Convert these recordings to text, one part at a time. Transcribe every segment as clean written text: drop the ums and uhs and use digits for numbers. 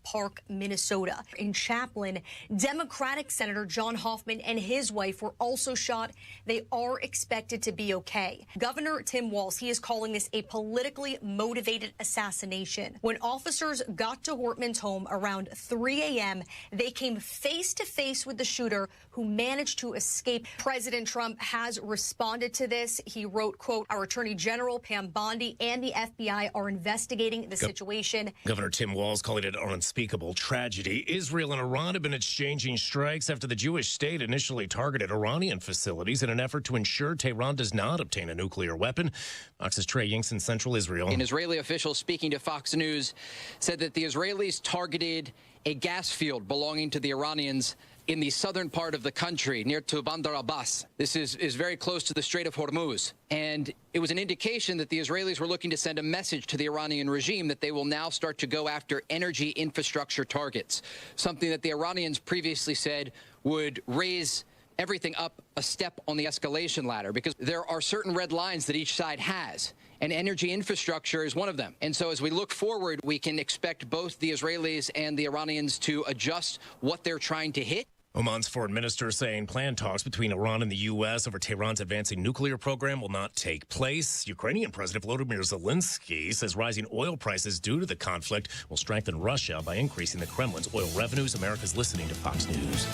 Park, Minnesota. In Chaplin, Democratic Senator John Hoffman and his wife were also shot. They are expected to be okay. Governor Tim Walz, he is calling this a politically motivated assassination. When officers got to Hortman's home around 3 a.m., they came face to face with the shooter who managed to escape. President Trump has responded to this. He wrote, quote, "Our Attorney General Pam Bondi and the FBI are investigating the situation." Governor Tim Walz calling it an unspeakable tragedy. Israel and Iran have been exchanging strikes after the Jewish state initially targeted Iranian facilities in an effort to ensure Tehran does not obtain a nuclear weapon. Fox's Trey Yingst in central Israel. An Israeli official speaking to Fox News said that the Israelis targeted a gas field belonging to the Iranians in the southern part of the country near to Bandar Abbas. This is very close to the Strait of Hormuz. And it was an indication that the Israelis were looking to send a message to the Iranian regime that they will now start to go after energy infrastructure targets, something that the Iranians previously said would raise everything up a step on the escalation ladder, because there are certain red lines that each side has, and energy infrastructure is one of them. And so as we look forward, we can expect both the Israelis and the Iranians to adjust what they're trying to hit. Oman's foreign minister saying planned talks between Iran and the U.S. over Tehran's advancing nuclear program will not take place. Ukrainian President Volodymyr Zelensky says rising oil prices due to the conflict will strengthen Russia by increasing the Kremlin's oil revenues. America's listening to Fox News.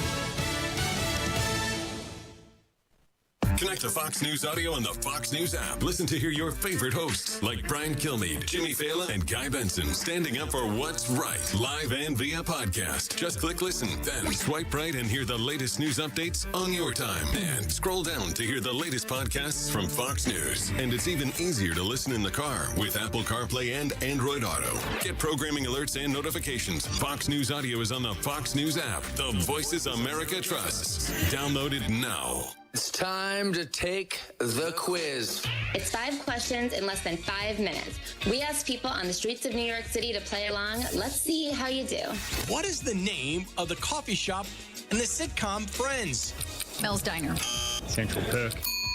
Connect to Fox News Audio on the Fox News app. Listen to hear your favorite hosts like Brian Kilmeade, Jimmy Fallon, and Guy Benson standing up for what's right, live and via podcast. Just click listen, then swipe right and hear the latest news updates on your time. And scroll down to hear the latest podcasts from Fox News. And it's even easier to listen in the car with Apple CarPlay and Android Auto. Get programming alerts and notifications. Fox News Audio is on the Fox News app. The voices America trusts. Download it now. It's time to take the quiz. It's 5 questions in less than 5 minutes. We asked people on the streets of New York City to play along. Let's see how you do. What is the name of the coffee shop in the sitcom Friends? Mel's Diner. Central Perk.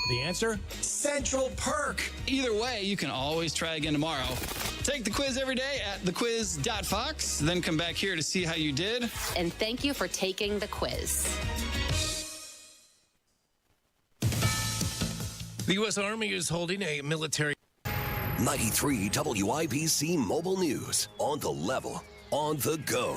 The answer? Central Perk. Either way, you can always try again tomorrow. Take the quiz every day at thequiz.fox, then come back here to see how you did. And thank you for taking the quiz. The U.S. Army is holding a military 93 WIBC Mobile News. On the level, on the go.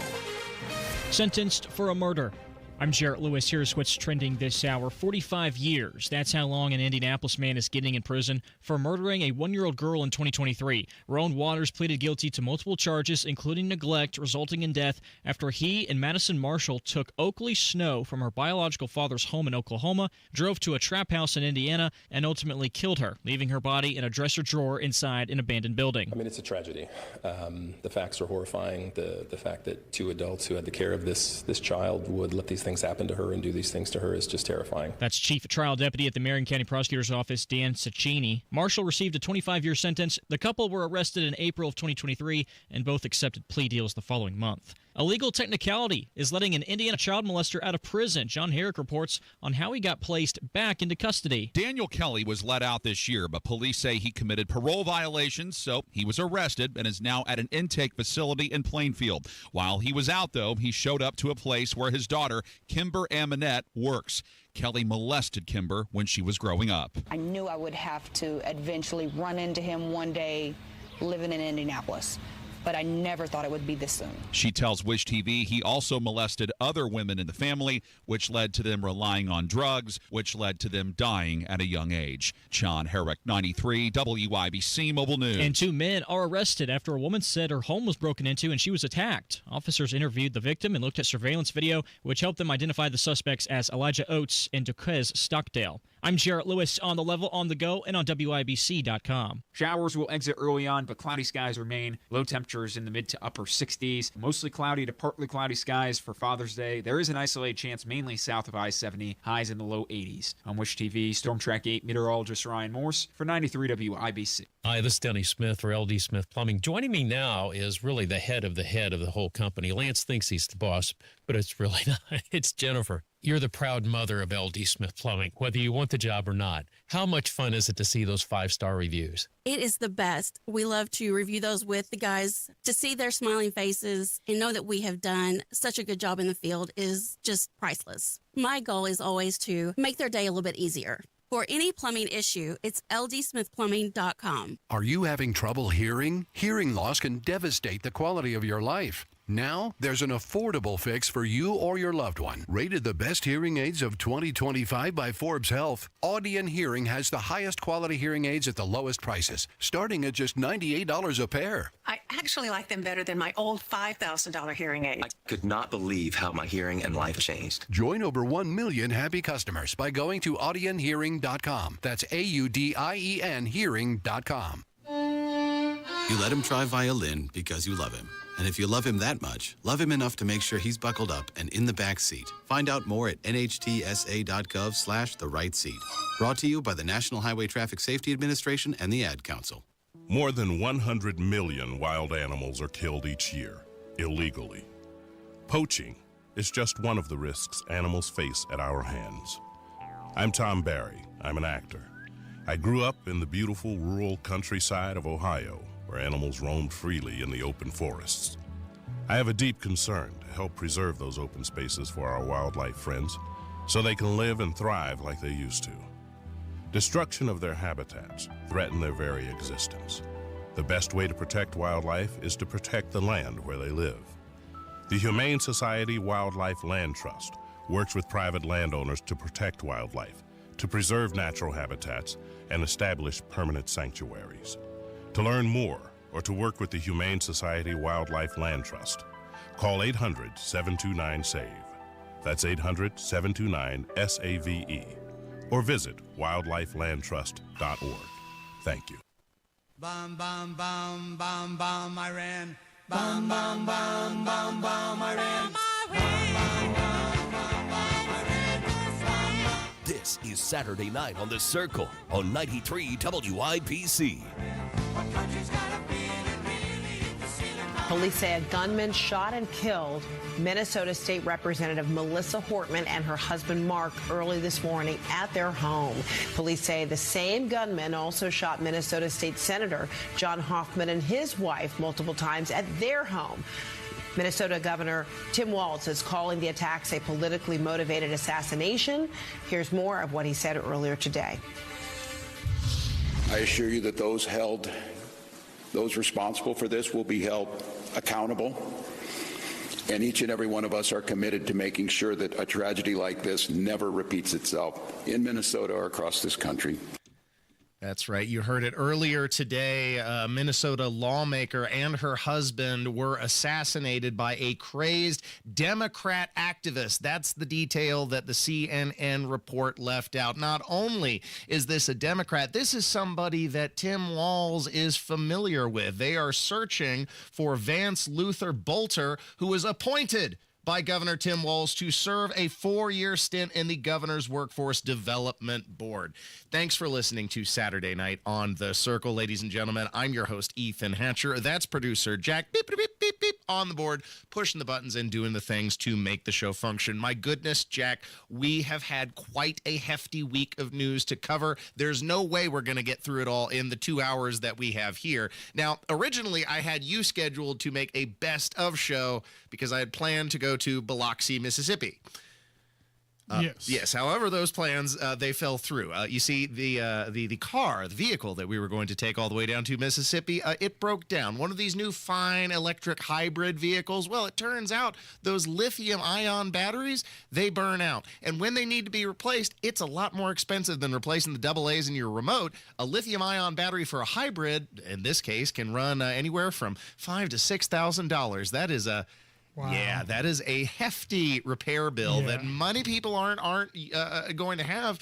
Sentenced for a murder. I'm Jarrett Lewis. Here's what's trending this hour. 45 years. That's how long an Indianapolis man is getting in prison for murdering a 1-year-old girl in 2023. Rowan Waters pleaded guilty to multiple charges, including neglect, resulting in death after he and Madison Marshall took Oakley Snow from her biological father's home in Oklahoma, drove to a trap house in Indiana, and ultimately killed her, leaving her body in a dresser drawer inside an abandoned building. I mean, it's a tragedy. The facts are horrifying. The fact that 2 adults who had the care of this child would let these things happen to her and do these things to her is just terrifying. That's Chief Trial Deputy at the Marion County Prosecutor's Office, Dan Cecchini. Marshall received a 25-year sentence. The couple were arrested in April of 2023 and both accepted plea deals the following month. A legal technicality is letting an Indiana child molester out of prison. John Herrick reports on how he got placed back into custody. Daniel Kelly was let out this year, but police say he committed parole violations, so he was arrested and is now at an intake facility in Plainfield. While he was out, though, he showed up to a place where his daughter, Kimber Amonette, works. Kelly molested Kimber when she was growing up. I knew I would have to eventually run into him one day living in Indianapolis, but I never thought it would be this soon. She tells Wish TV he also molested other women in the family, which led to them relying on drugs, which led to them dying at a young age. John Herrick, 93 WIBC Mobile News. And 2 men are arrested after a woman said her home was broken into and she was attacked. Officers interviewed the victim and looked at surveillance video, which helped them identify the suspects as Elijah Oates and Duquez Stockdale. I'm Jarrett Lewis on the level, on the go, and on WIBC.com. Showers will exit early on, but cloudy skies remain. Low temperatures in the mid to upper 60s. Mostly cloudy to partly cloudy skies for Father's Day. There is an isolated chance mainly south of I-70. Highs in the low 80s. On Wish TV, Storm Track 8 meteorologist Ryan Morse for 93 WIBC. Hi, this is Denny Smith for LD Smith Plumbing. Joining me now is really the head of the whole company. Lance thinks he's the boss, but it's really not. It's Jennifer. You're the proud mother of LD Smith Plumbing, whether you want the job or not. How much fun is it to see those 5-star reviews? It is the best. We love to review those with the guys. To see their smiling faces and know that we have done such a good job in the field is just priceless. My goal is always to make their day a little bit easier. For any plumbing issue, it's ldsmithplumbing.com. Are you having trouble hearing? Hearing loss can devastate the quality of your life. Now, there's an affordable fix for you or your loved one. Rated the best hearing aids of 2025 by Forbes Health, Audion Hearing has the highest quality hearing aids at the lowest prices, starting at just $98 a pair. I actually like them better than my old $5,000 hearing aid. I could not believe how my hearing and life changed. Join over 1 million happy customers by going to audionhearing.com. That's AUDIEN hearing.com. You let him try violin because you love him. And if you love him that much, love him enough to make sure he's buckled up and in the back seat. Find out more at nhtsa.gov/the-right-seat. Brought to you by the National Highway Traffic Safety Administration and the Ad Council. More than 100 million wild animals are killed each year, illegally. Poaching is just one of the risks animals face at our hands. I'm Tom Barry. I'm an actor. I grew up in the beautiful rural countryside of Ohio, where animals roamed freely in the open forests. I have a deep concern to help preserve those open spaces for our wildlife friends so they can live and thrive like they used to. Destruction of their habitats threaten their very existence. The best way to protect wildlife is to protect the land where they live. The Humane Society Wildlife Land Trust works with private landowners to protect wildlife, to preserve natural habitats, and establish permanent sanctuaries. To learn more or to work with the Humane Society Wildlife Land Trust, call 800-729-SAVE. That's 800-729-SAVE. Or visit wildlifelandtrust.org. Thank you. Bum, bum, bum, bum, bum, Iran. Bum, bum, bum, bum, bum, Iran. This is Saturday Night on The Circle on 93 WIBC. Police say a gunman shot and killed Minnesota State Representative Melissa Hortman and her husband Mark early this morning at their home. Police say the same gunman also shot Minnesota State Senator John Hoffman and his wife multiple times at their home. Minnesota Governor Tim Walz is calling the attacks a politically motivated assassination. Here's more of what he said earlier today. I assure you that those responsible for this will be held accountable. And each and every one of us are committed to making sure that a tragedy like this never repeats itself in Minnesota or across this country. That's right. You heard it earlier today. A Minnesota lawmaker and her husband were assassinated by a crazed Democrat activist. That's the detail that the CNN report left out. Not only is this a Democrat, this is somebody that Tim Walz is familiar with. They are searching for Vance Luther Bolter, who was appointed by Governor Tim Walz to serve a 4-year stint in the Governor's Workforce Development Board. Thanks for listening to Saturday Night on The Circle, ladies and gentlemen. I'm your host, Ethan Hatcher. That's producer Jack, beep, beep, beep, beep, beep, on the board, pushing the buttons and doing the things to make the show function. My goodness, Jack, we have had quite a hefty week of news to cover. There's no way we're going to get through it all in the 2 hours that we have here. Now, originally, I had you scheduled to make a best of show because I had planned to go to Biloxi, Mississippi. Yes. However, those plans, they fell through. You see, the vehicle that we were going to take all the way down to Mississippi, it broke down. One of these new fine electric hybrid vehicles, well, it turns out those lithium-ion batteries, they burn out. And when they need to be replaced, it's a lot more expensive than replacing the AA's in your remote. A lithium-ion battery for a hybrid, in this case, can run anywhere from $5,000 to $6,000. That is a... Wow. Yeah, that is a hefty repair bill that many people aren't going to have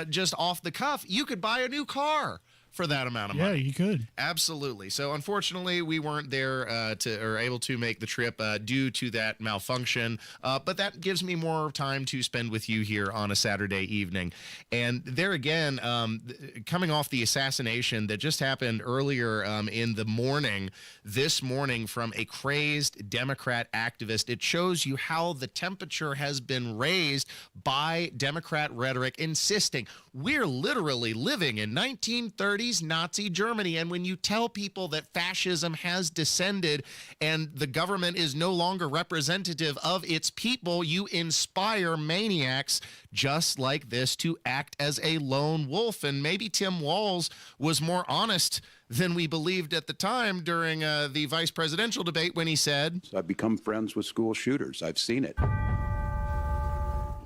just off the cuff. You could buy a new car for that amount of money. Yeah, you could. Absolutely. So unfortunately, we weren't there or able to make the trip due to that malfunction. But that gives me more time to spend with you here on a Saturday evening. And there again, coming off the assassination that just happened earlier in the morning, this morning from a crazed Democrat activist, it shows you how the temperature has been raised by Democrat rhetoric insisting we're literally living in 1930s Nazi Germany. And when you tell people that fascism has descended and the government is no longer representative of its people, you inspire maniacs just like this to act as a lone wolf. And maybe Tim Walz was more honest than we believed at the time during the vice presidential debate when he said, I've become friends with school shooters. I've seen it.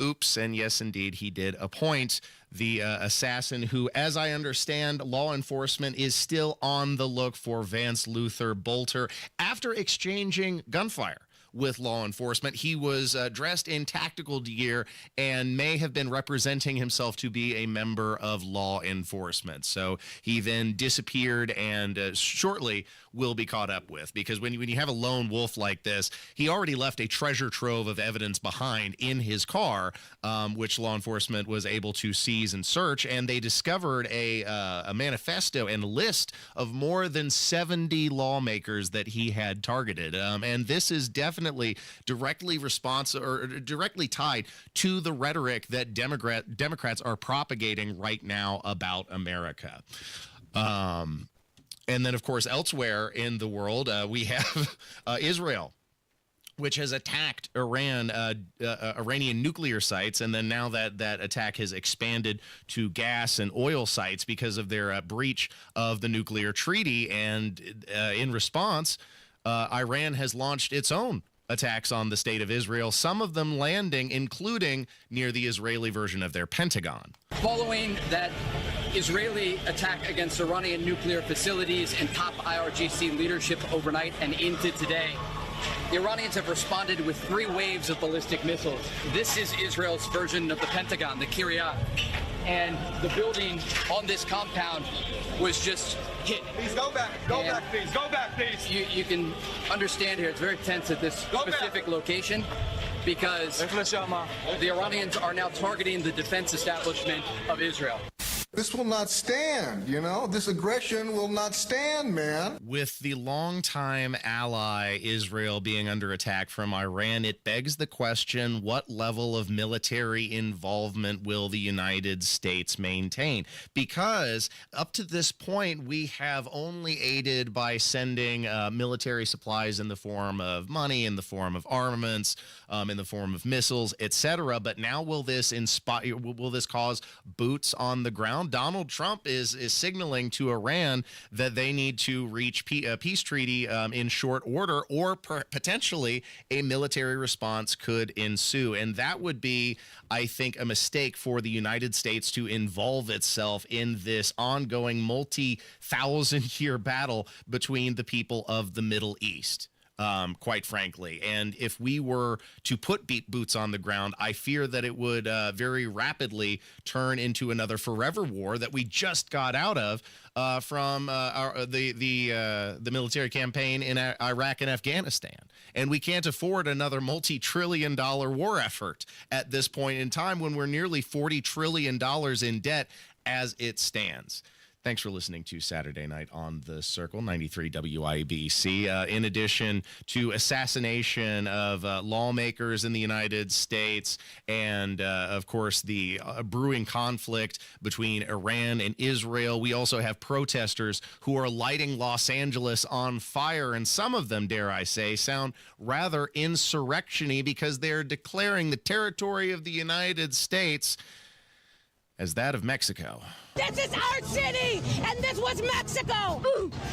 Oops, and yes, indeed, he did appoint the assassin who, as I understand, law enforcement is still on the look for Vance Luther Bolter. After exchanging gunfire with law enforcement, he was dressed in tactical gear and may have been representing himself to be a member of law enforcement. So he then disappeared and shortly will be caught up with, because when you have a lone wolf like this, he already left a treasure trove of evidence behind in his car, which law enforcement was able to seize and search, and they discovered a manifesto and list of more than 70 lawmakers that he had targeted. And this is definitely directly tied to the rhetoric that Democrats are propagating right now about America. And then, of course, elsewhere in the world, we have Israel, which has attacked Iranian nuclear sites. And then now that attack has expanded to gas and oil sites because of their breach of the nuclear treaty. And in response, Iran has launched its own attacks on the state of Israel, some of them landing, including near the Israeli version of their Pentagon. Following that Israeli attack against Iranian nuclear facilities and top IRGC leadership overnight and into today, the Iranians have responded with 3 waves of ballistic missiles. This is Israel's version of the Pentagon, the Kiryat. And the building on this compound was just hit. Please go back. Go back, please. Go back, please. You can understand here, it's very tense at this specific location because the Iranians are now targeting the defense establishment of Israel. This will not stand, This aggression will not stand, man. With the longtime ally Israel being under attack from Iran, it begs the question, what level of military involvement will the United States maintain? Because up to this point, we have only aided by sending military supplies in the form of money, in the form of armaments, in the form of missiles, etc. But now will this cause boots on the ground? Donald Trump is signaling to Iran that they need to reach a peace treaty in short order, or potentially a military response could ensue. And that would be, I think, a mistake for the United States to involve itself in this ongoing multi-thousand-year battle between the people of the Middle East. Quite frankly. And if we were to put boots on the ground, I fear that it would very rapidly turn into another forever war that we just got out of from the military campaign in Iraq and Afghanistan. And we can't afford another multi-trillion-dollar war effort at this point in time when we're nearly $40 trillion in debt as it stands. Thanks for listening to Saturday Night on the Circle, 93 WIBC. In addition to assassination of lawmakers in the United States and, of course, the brewing conflict between Iran and Israel, we also have protesters who are lighting Los Angeles on fire. And some of them, dare I say, sound rather insurrection-y because they're declaring the territory of the United States as that of Mexico. This is our city, and this was Mexico.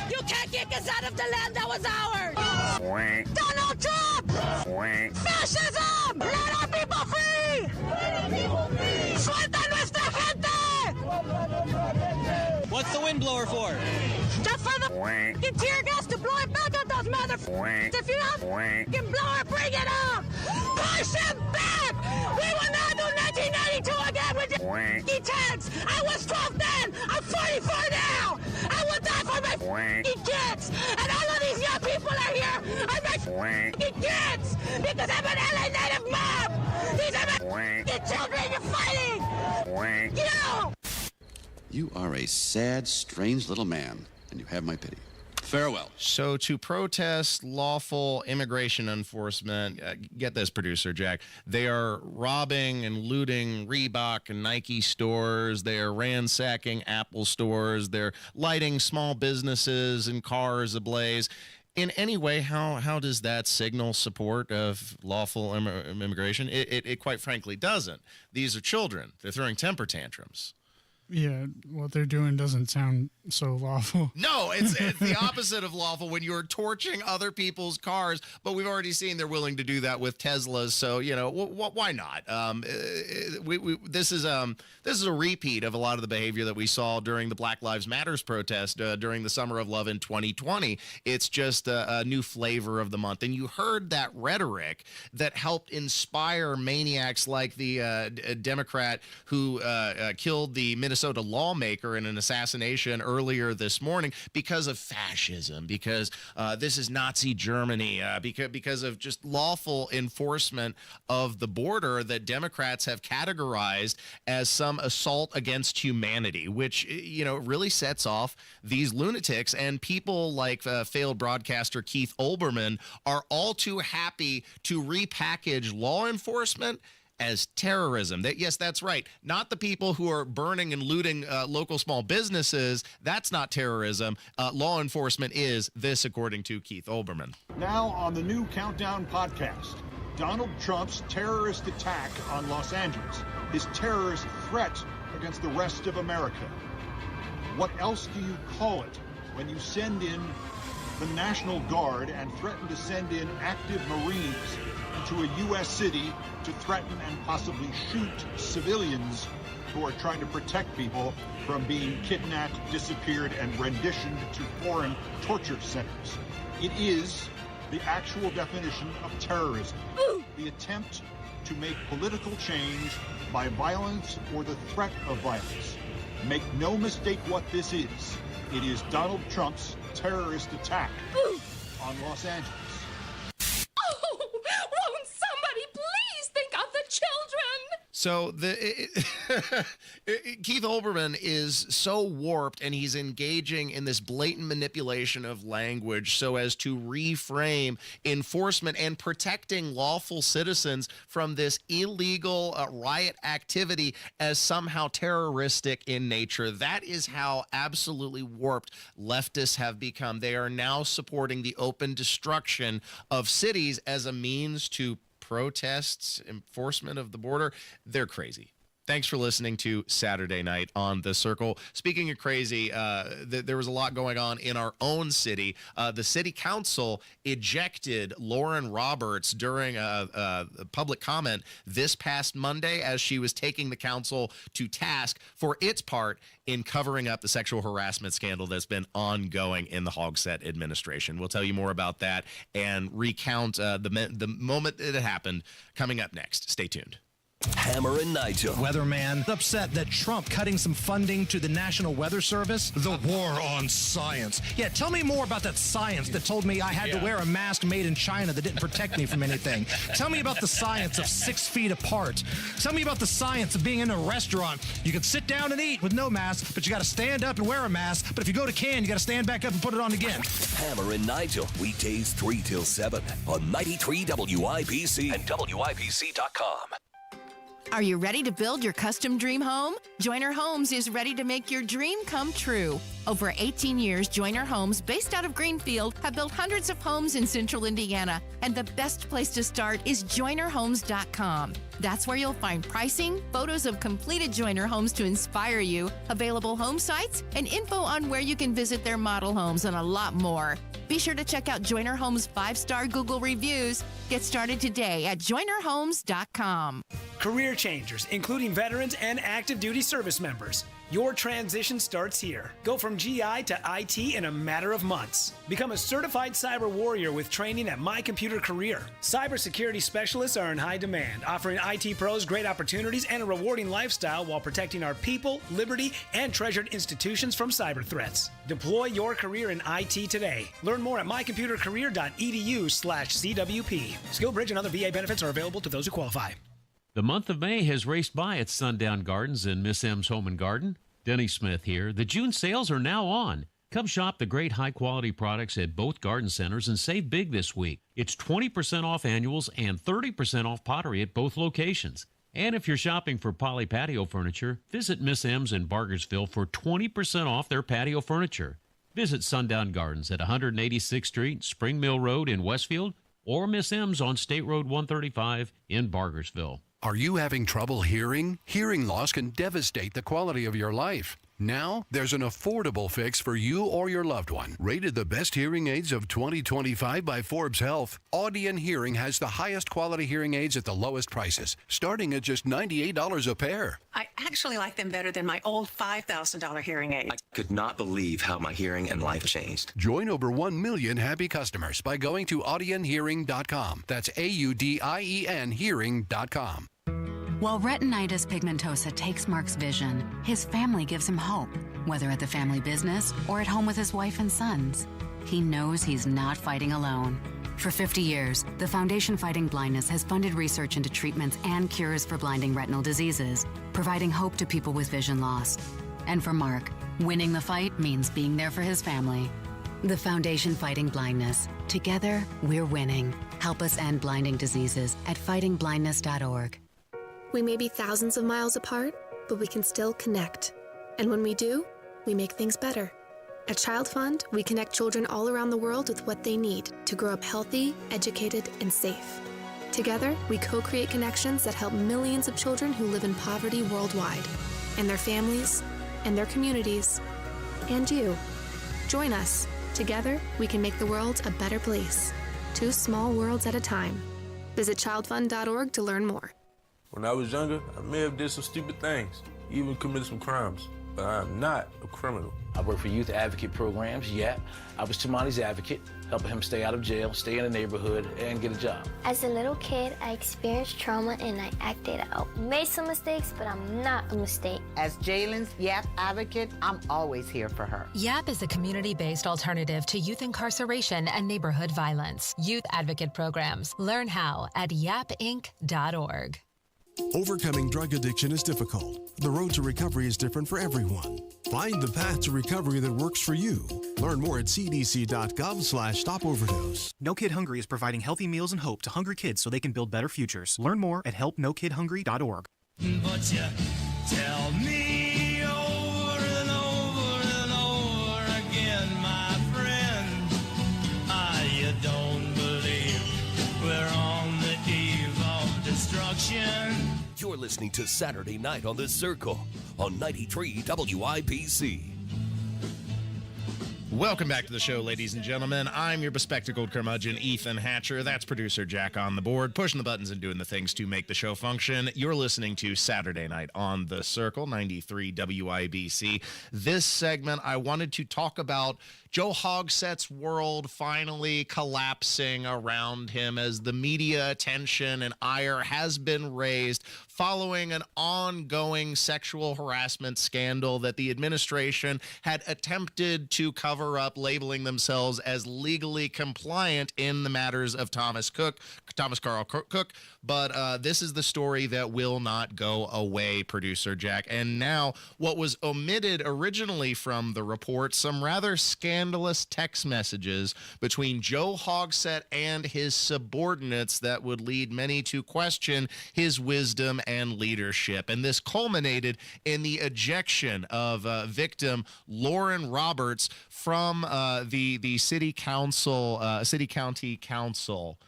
You can't kick us out of the land that was ours. Donald Trump! Fascism! Let our people free! Suelta nuestra gente! What's the windblower for? Just for the tear gas to blow it back at those motherfuckers. If you have a blower, bring it up! Push him back! We will not do 1992 again with the tanks! I was 12 then! I'm 44 now! kids! And all of these young people are here are my kids! Because I'm an LA native mom! These are my children you're fighting! Get out! You are a sad, strange little man, and you have my pity. Farewell. So to protest lawful immigration enforcement, get this, producer Jack, they are robbing and looting Reebok and Nike stores. They are ransacking Apple stores. They're lighting small businesses and cars ablaze. In any way, how does that signal support of lawful immigration? It quite frankly doesn't. These are children. They're throwing temper tantrums. Yeah, what they're doing doesn't sound so lawful. No, it's the opposite of lawful when you're torching other people's cars. But we've already seen they're willing to do that with Teslas. So why not? This is a repeat of a lot of the behavior that we saw during the Black Lives Matters protest during the Summer of Love in 2020. It's just a new flavor of the month, and you heard that rhetoric that helped inspire maniacs like the Democrat who killed the Minnesota lawmaker in an assassination earlier this morning because of fascism, because this is Nazi Germany, because of just lawful enforcement of the border that Democrats have categorized as some assault against humanity, which really sets off these lunatics. And people like failed broadcaster Keith Olbermann are all too happy to repackage law enforcement as terrorism. Yes, that's right. Not the people who are burning and looting local small businesses. That's not terrorism. Law enforcement is this, according to Keith Olbermann. Now on the new Countdown podcast, Donald Trump's terrorist attack on Los Angeles, his terrorist threat against the rest of America. What else do you call it when you send in the National Guard and threaten to send in active Marines into a U.S. city to threaten and possibly shoot civilians who are trying to protect people from being kidnapped, disappeared, and renditioned to foreign torture centers? It is the actual definition of terrorism. The attempt to make political change by violence or the threat of violence. Make no mistake what this is. It is Donald Trump's terrorist attack on Los Angeles. Won't somebody please think of the children? So Keith Olbermann is so warped, and he's engaging in this blatant manipulation of language so as to reframe enforcement and protecting lawful citizens from this illegal riot activity as somehow terroristic in nature. That is how absolutely warped leftists have become. They are now supporting the open destruction of cities as a means to protests, enforcement of the border. They're crazy. Thanks for listening to Saturday Night on The Circle. Speaking of crazy, there was a lot going on in our own city. The city council ejected Lauren Roberts during a public comment this past Monday as she was taking the council to task for its part in covering up the sexual harassment scandal that's been ongoing in the Hogsett administration. We'll tell you more about that and recount the moment that it happened coming up next. Stay tuned. Hammer and Nigel. Weatherman upset that Trump cutting some funding to the National Weather Service. The war on science. Yeah, tell me more about that science that told me I had to wear a mask made in China that didn't protect me from anything. Tell me about the science of 6 feet apart. Tell me about the science of being in a restaurant. You can sit down and eat with no mask, but you got to stand up and wear a mask. But if you go to Cannes, you got to stand back up and put it on again. Hammer and Nigel, weekdays 3 till 7 on 93 WIBC and WIBC.com. Are you ready to build your custom dream home? Joiner Homes is ready to make your dream come true. Over 18 years, Joiner Homes, based out of Greenfield, have built hundreds of homes in central Indiana. And the best place to start is joinerhomes.com. That's where you'll find pricing, photos of completed Joiner homes to inspire you, available home sites, and info on where you can visit their model homes and a lot more. Be sure to check out Joiner Homes' 5-star Google reviews. Get started today at joinerhomes.com. Career changers, including veterans and active duty service members. Your transition starts here. Go from GI to IT in a matter of months. Become a certified cyber warrior with training at My Computer Career. Cybersecurity specialists are in high demand, offering IT pros great opportunities and a rewarding lifestyle while protecting our people, liberty, and treasured institutions from cyber threats. Deploy your career in IT today. Learn more at mycomputercareer.edu/CWP. SkillBridge and other VA benefits are available to those who qualify. The month of May has raced by at Sundown Gardens in Miss M's Home and Garden. Denny Smith here. The June sales are now on. Come shop the great high-quality products at both garden centers and save big this week. It's 20% off annuals and 30% off pottery at both locations. And if you're shopping for Poly patio furniture, visit Miss M's in Bargersville for 20% off their patio furniture. Visit Sundown Gardens at 186th Street, Spring Mill Road in Westfield, or Miss M's on State Road 135 in Bargersville. Are you having trouble hearing? Hearing loss can devastate the quality of your life. Now, there's an affordable fix for you or your loved one. Rated the best hearing aids of 2025 by Forbes Health, Audion Hearing has the highest quality hearing aids at the lowest prices, starting at just $98 a pair. I actually like them better than my old $5,000 hearing aid. I could not believe how my hearing and life changed. Join over 1 million happy customers by going to audionhearing.com. That's AUDIEN hearing.com. While retinitis pigmentosa takes Mark's vision, his family gives him hope, whether at the family business or at home with his wife and sons. He knows he's not fighting alone. For 50 years, the Foundation Fighting Blindness has funded research into treatments and cures for blinding retinal diseases, providing hope to people with vision loss. And for Mark, winning the fight means being there for his family. The Foundation Fighting Blindness. Together, we're winning. Help us end blinding diseases at fightingblindness.org. We may be thousands of miles apart, but we can still connect. And when we do, we make things better. At Child Fund, we connect children all around the world with what they need to grow up healthy, educated, and safe. Together, we co-create connections that help millions of children who live in poverty worldwide, and their families, and their communities, and you. Join us. Together, we can make the world a better place. 2 small worlds at a time. Visit childfund.org to learn more. When I was younger, I may have did some stupid things, even committed some crimes, but I am not a criminal. I work for youth advocate programs, YAP. I was Tamani's advocate, helping him stay out of jail, stay in the neighborhood, and get a job. As a little kid, I experienced trauma and I acted out. Made some mistakes, but I'm not a mistake. As Jalen's YAP advocate, I'm always here for her. YAP is a community-based alternative to youth incarceration and neighborhood violence. Youth advocate programs. Learn how at yapinc.org. Overcoming drug addiction is difficult. The road to recovery is different for everyone. Find the path to recovery that works for you. Learn more at cdc.gov/stopoverdose. No Kid Hungry is providing healthy meals and hope to hungry kids so they can build better futures. Learn more at helpnokidhungry.org. But you tell me over and over and over again, my friend, you don't believe we're on the eve of destruction. You're listening to Saturday Night on The Circle on 93 WIPC. Welcome back to the show, ladies and gentlemen. I'm your bespectacled curmudgeon, Ethan Hatcher. That's producer Jack on the board, pushing the buttons and doing the things to make the show function. You're listening to Saturday Night on The Circle, 93 WIBC. This segment, I wanted to talk about Joe Hogsett's world finally collapsing around him as the media attention and ire has been raised following an ongoing sexual harassment scandal that the administration had attempted to cover up, labeling themselves as legally compliant in the matters of Thomas Carl Cook. But this is the story that will not go away, producer Jack. And now what was omitted originally from the report, some rather scandalous text messages between Joe Hogsett and his subordinates that would lead many to question his wisdom and leadership. And this culminated in the ejection of victim Lauren Roberts from the city council, city county council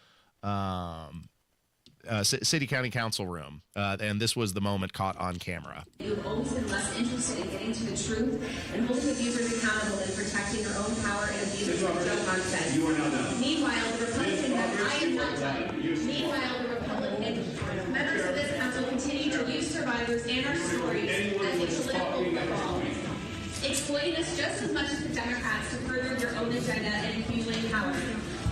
room. And this was the moment caught on camera. You've always been less interested in getting to the truth and holding abusers accountable than protecting your own power and abusers like Joe Hogsett. You are now done. Meanwhile, the Republican members of this council continue to use survivors and our stories as a political football. exploiting us just as much as the Democrats to further your own agenda and accumulate power.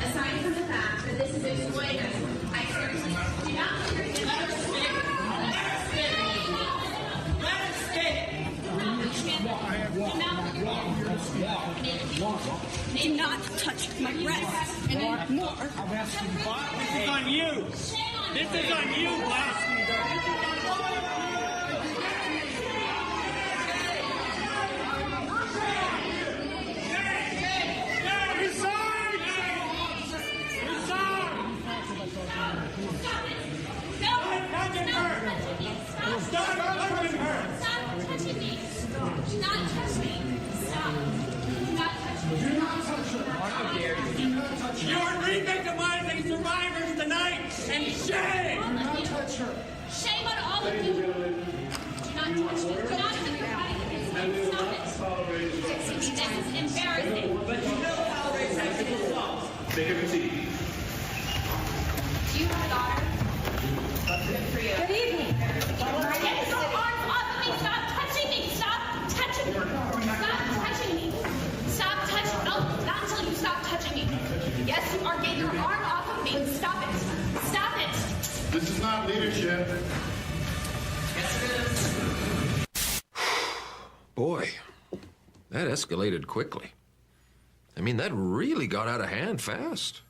Aside from the fact that this is exploiting us, I seriously do not think you're Do not touch my breasts anymore. This is on you. This is on you, boss. You're re-victimizing survivors tonight, and shame! Do not touch her. Shame on all of you. Do not touch me. Do not touch your body. Stop it. This is embarrassing. But you know how they sexual assault. Take a seat. Do you have a daughter? Good for you. Good evening. Get your arms off of me. Stop touching me. Stop touching me. Stop touching me. Stop touching me. No, not until you stop touching me. Yes, you are. Get your arm off of me. Stop it. Stop it. This is not leadership. Yes, it is. Boy, that escalated quickly. I mean, that really got out of hand fast.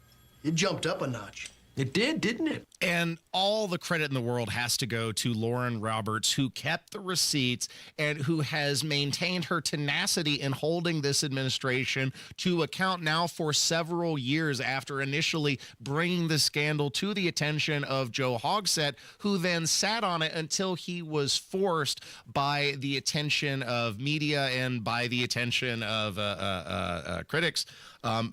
It jumped up a notch. It did, didn't it? And all the credit in the world has to go to Lauren Roberts, who kept the receipts and who has maintained her tenacity in holding this administration to account now for several years after initially bringing the scandal to the attention of Joe Hogsett, who then sat on it until he was forced by the attention of media and by the attention of critics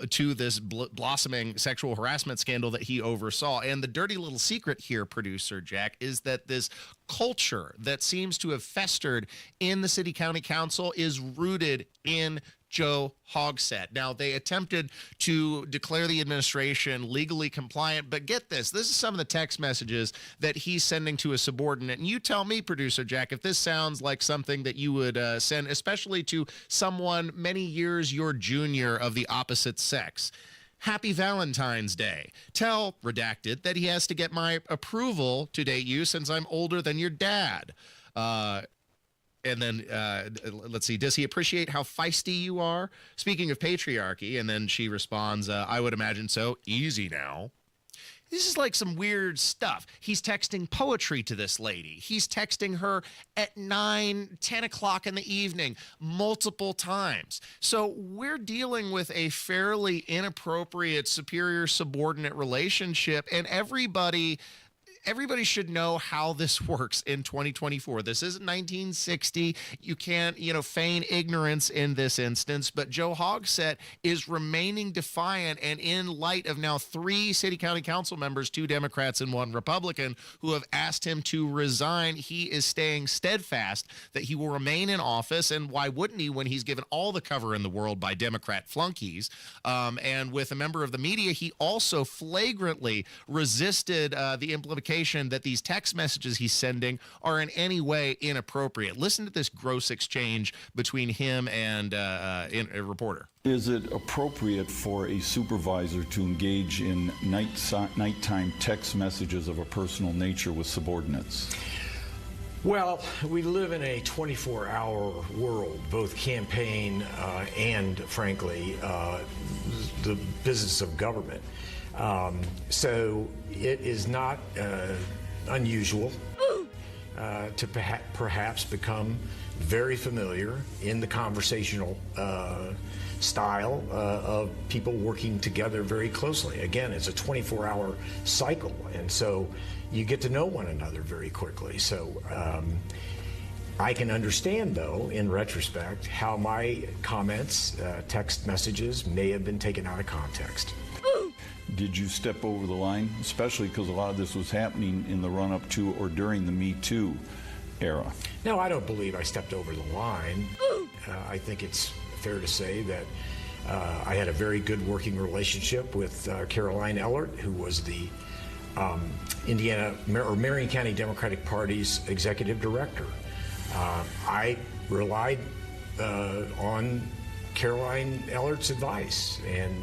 to this blossoming sexual harassment scandal that he oversaw. And the dirty little secret here, producer Jack, is that this culture that seems to have festered in the city county council is rooted in Joe Hogsett. Now, they attempted to declare the administration legally compliant, but get this. This is some of the text messages that he's sending to a subordinate. And you tell me, producer Jack, if this sounds like something that you would send, especially to someone many years your junior of the opposite sex. Happy Valentine's Day. Tell, redacted, that he has to get my approval to date you since I'm older than your dad. And then, let's see, does he appreciate how feisty you are? Speaking of patriarchy, and then she responds, I would imagine so. Easy now. This is like some weird stuff. He's texting poetry to this lady. He's texting her at 9, 10 o'clock in the evening multiple times. So we're dealing with a fairly inappropriate superior-subordinate relationship, and everybody should know how this works in 2024. This isn't 1960. You can't, feign ignorance in this instance, but Joe Hogsett is remaining defiant, and in light of now 3 city county council members, 2 Democrats and 1 Republican, who have asked him to resign, he is staying steadfast that he will remain in office, and why wouldn't he when he's given all the cover in the world by Democrat flunkies? And with a member of the media, he also flagrantly resisted the implication that these text messages he's sending are in any way inappropriate. Listen to this gross exchange between him and a reporter. Is it appropriate for a supervisor to engage in nighttime text messages of a personal nature with subordinates? Well, we live in a 24-hour world, both campaign and, frankly, the business of government. So it is not unusual to perhaps become very familiar in the conversational style of people working together very closely. Again, it's a 24-hour cycle, and so you get to know one another very quickly. So I can understand, though, in retrospect, how my comments, text messages, may have been taken out of context. Did you step over the line, especially because a lot of this was happening in the run-up to or during the Me Too era? No, I don't believe I stepped over the line. I think it's fair to say that I had a very good working relationship with Caroline Ellert, who was the Marion County Democratic Party's executive director. I relied on Caroline Ellert's advice, and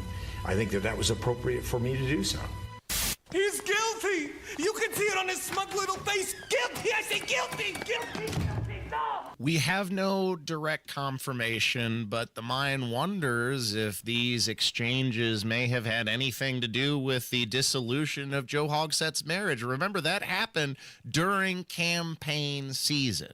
I think that was appropriate for me to do so. He's guilty! You can see it on his smug little face. Guilty! I say guilty! Guilty! No! We have no direct confirmation, but the mind wonders if these exchanges may have had anything to do with the dissolution of Joe Hogsett's marriage. Remember, that happened during campaign season.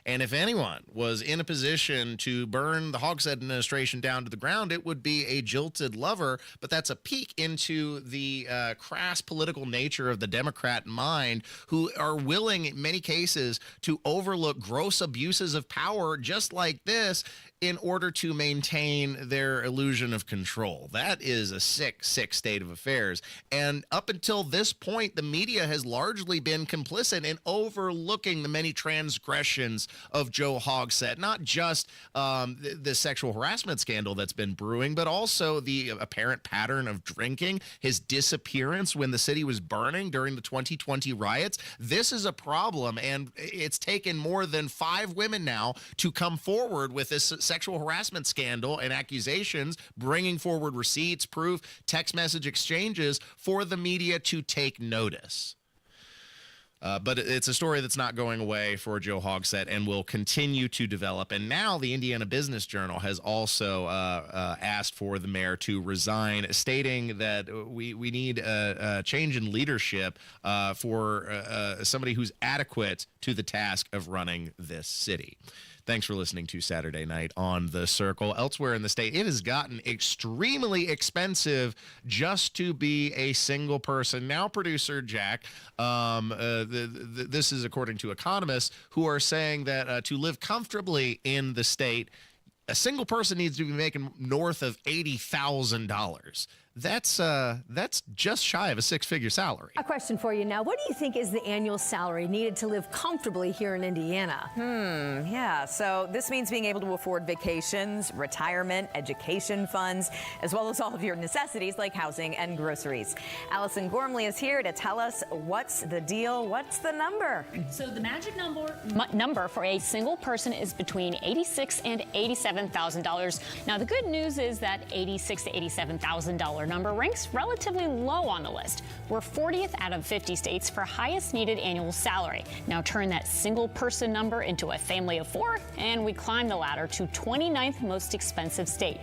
And if anyone was in a position to burn the Hogsett administration down to the ground, it would be a jilted lover. But that's a peek into the crass political nature of the Democrat mind, who are willing, in many cases, to overlook gross abuses of power just like this in order to maintain their illusion of control. That is a sick, sick state of affairs. And up until this point, the media has largely been complicit in overlooking the many transgressions of Joe Hogsett, not just the sexual harassment scandal that's been brewing, but also the apparent pattern of drinking, his disappearance when the city was burning during the 2020 riots. This is a problem, and it's taken more than 5 women now to come forward with this sexual harassment scandal and accusations, bringing forward receipts, proof, text message exchanges for the media to take notice. But it's a story that's not going away for Joe Hogsett and will continue to develop. And now the Indiana Business Journal has also asked for the mayor to resign, stating that we need a change in leadership for somebody who's adequate to the task of running this city. Thanks for listening to Saturday Night on The Circle. Elsewhere in the state, it has gotten extremely expensive just to be a single person. Now, producer Jack, this is according to economists who are saying that to live comfortably in the state, a single person needs to be making north of $80,000. That's just shy of a 6-figure salary. A question for you now. What do you think is the annual salary needed to live comfortably here in Indiana? Yeah, so this means being able to afford vacations, retirement, education funds, as well as all of your necessities like housing and groceries. Allison Gormley is here to tell us what's the deal, what's the number? So the magic number for a single person is between $86,000 and $87,000. Now the good news is that $86,000 to $87,000 number ranks relatively low on the list. We're 40th out of 50 states for highest needed annual salary. Now turn that single person number into a family of 4, and we climb the ladder to 29th most expensive state.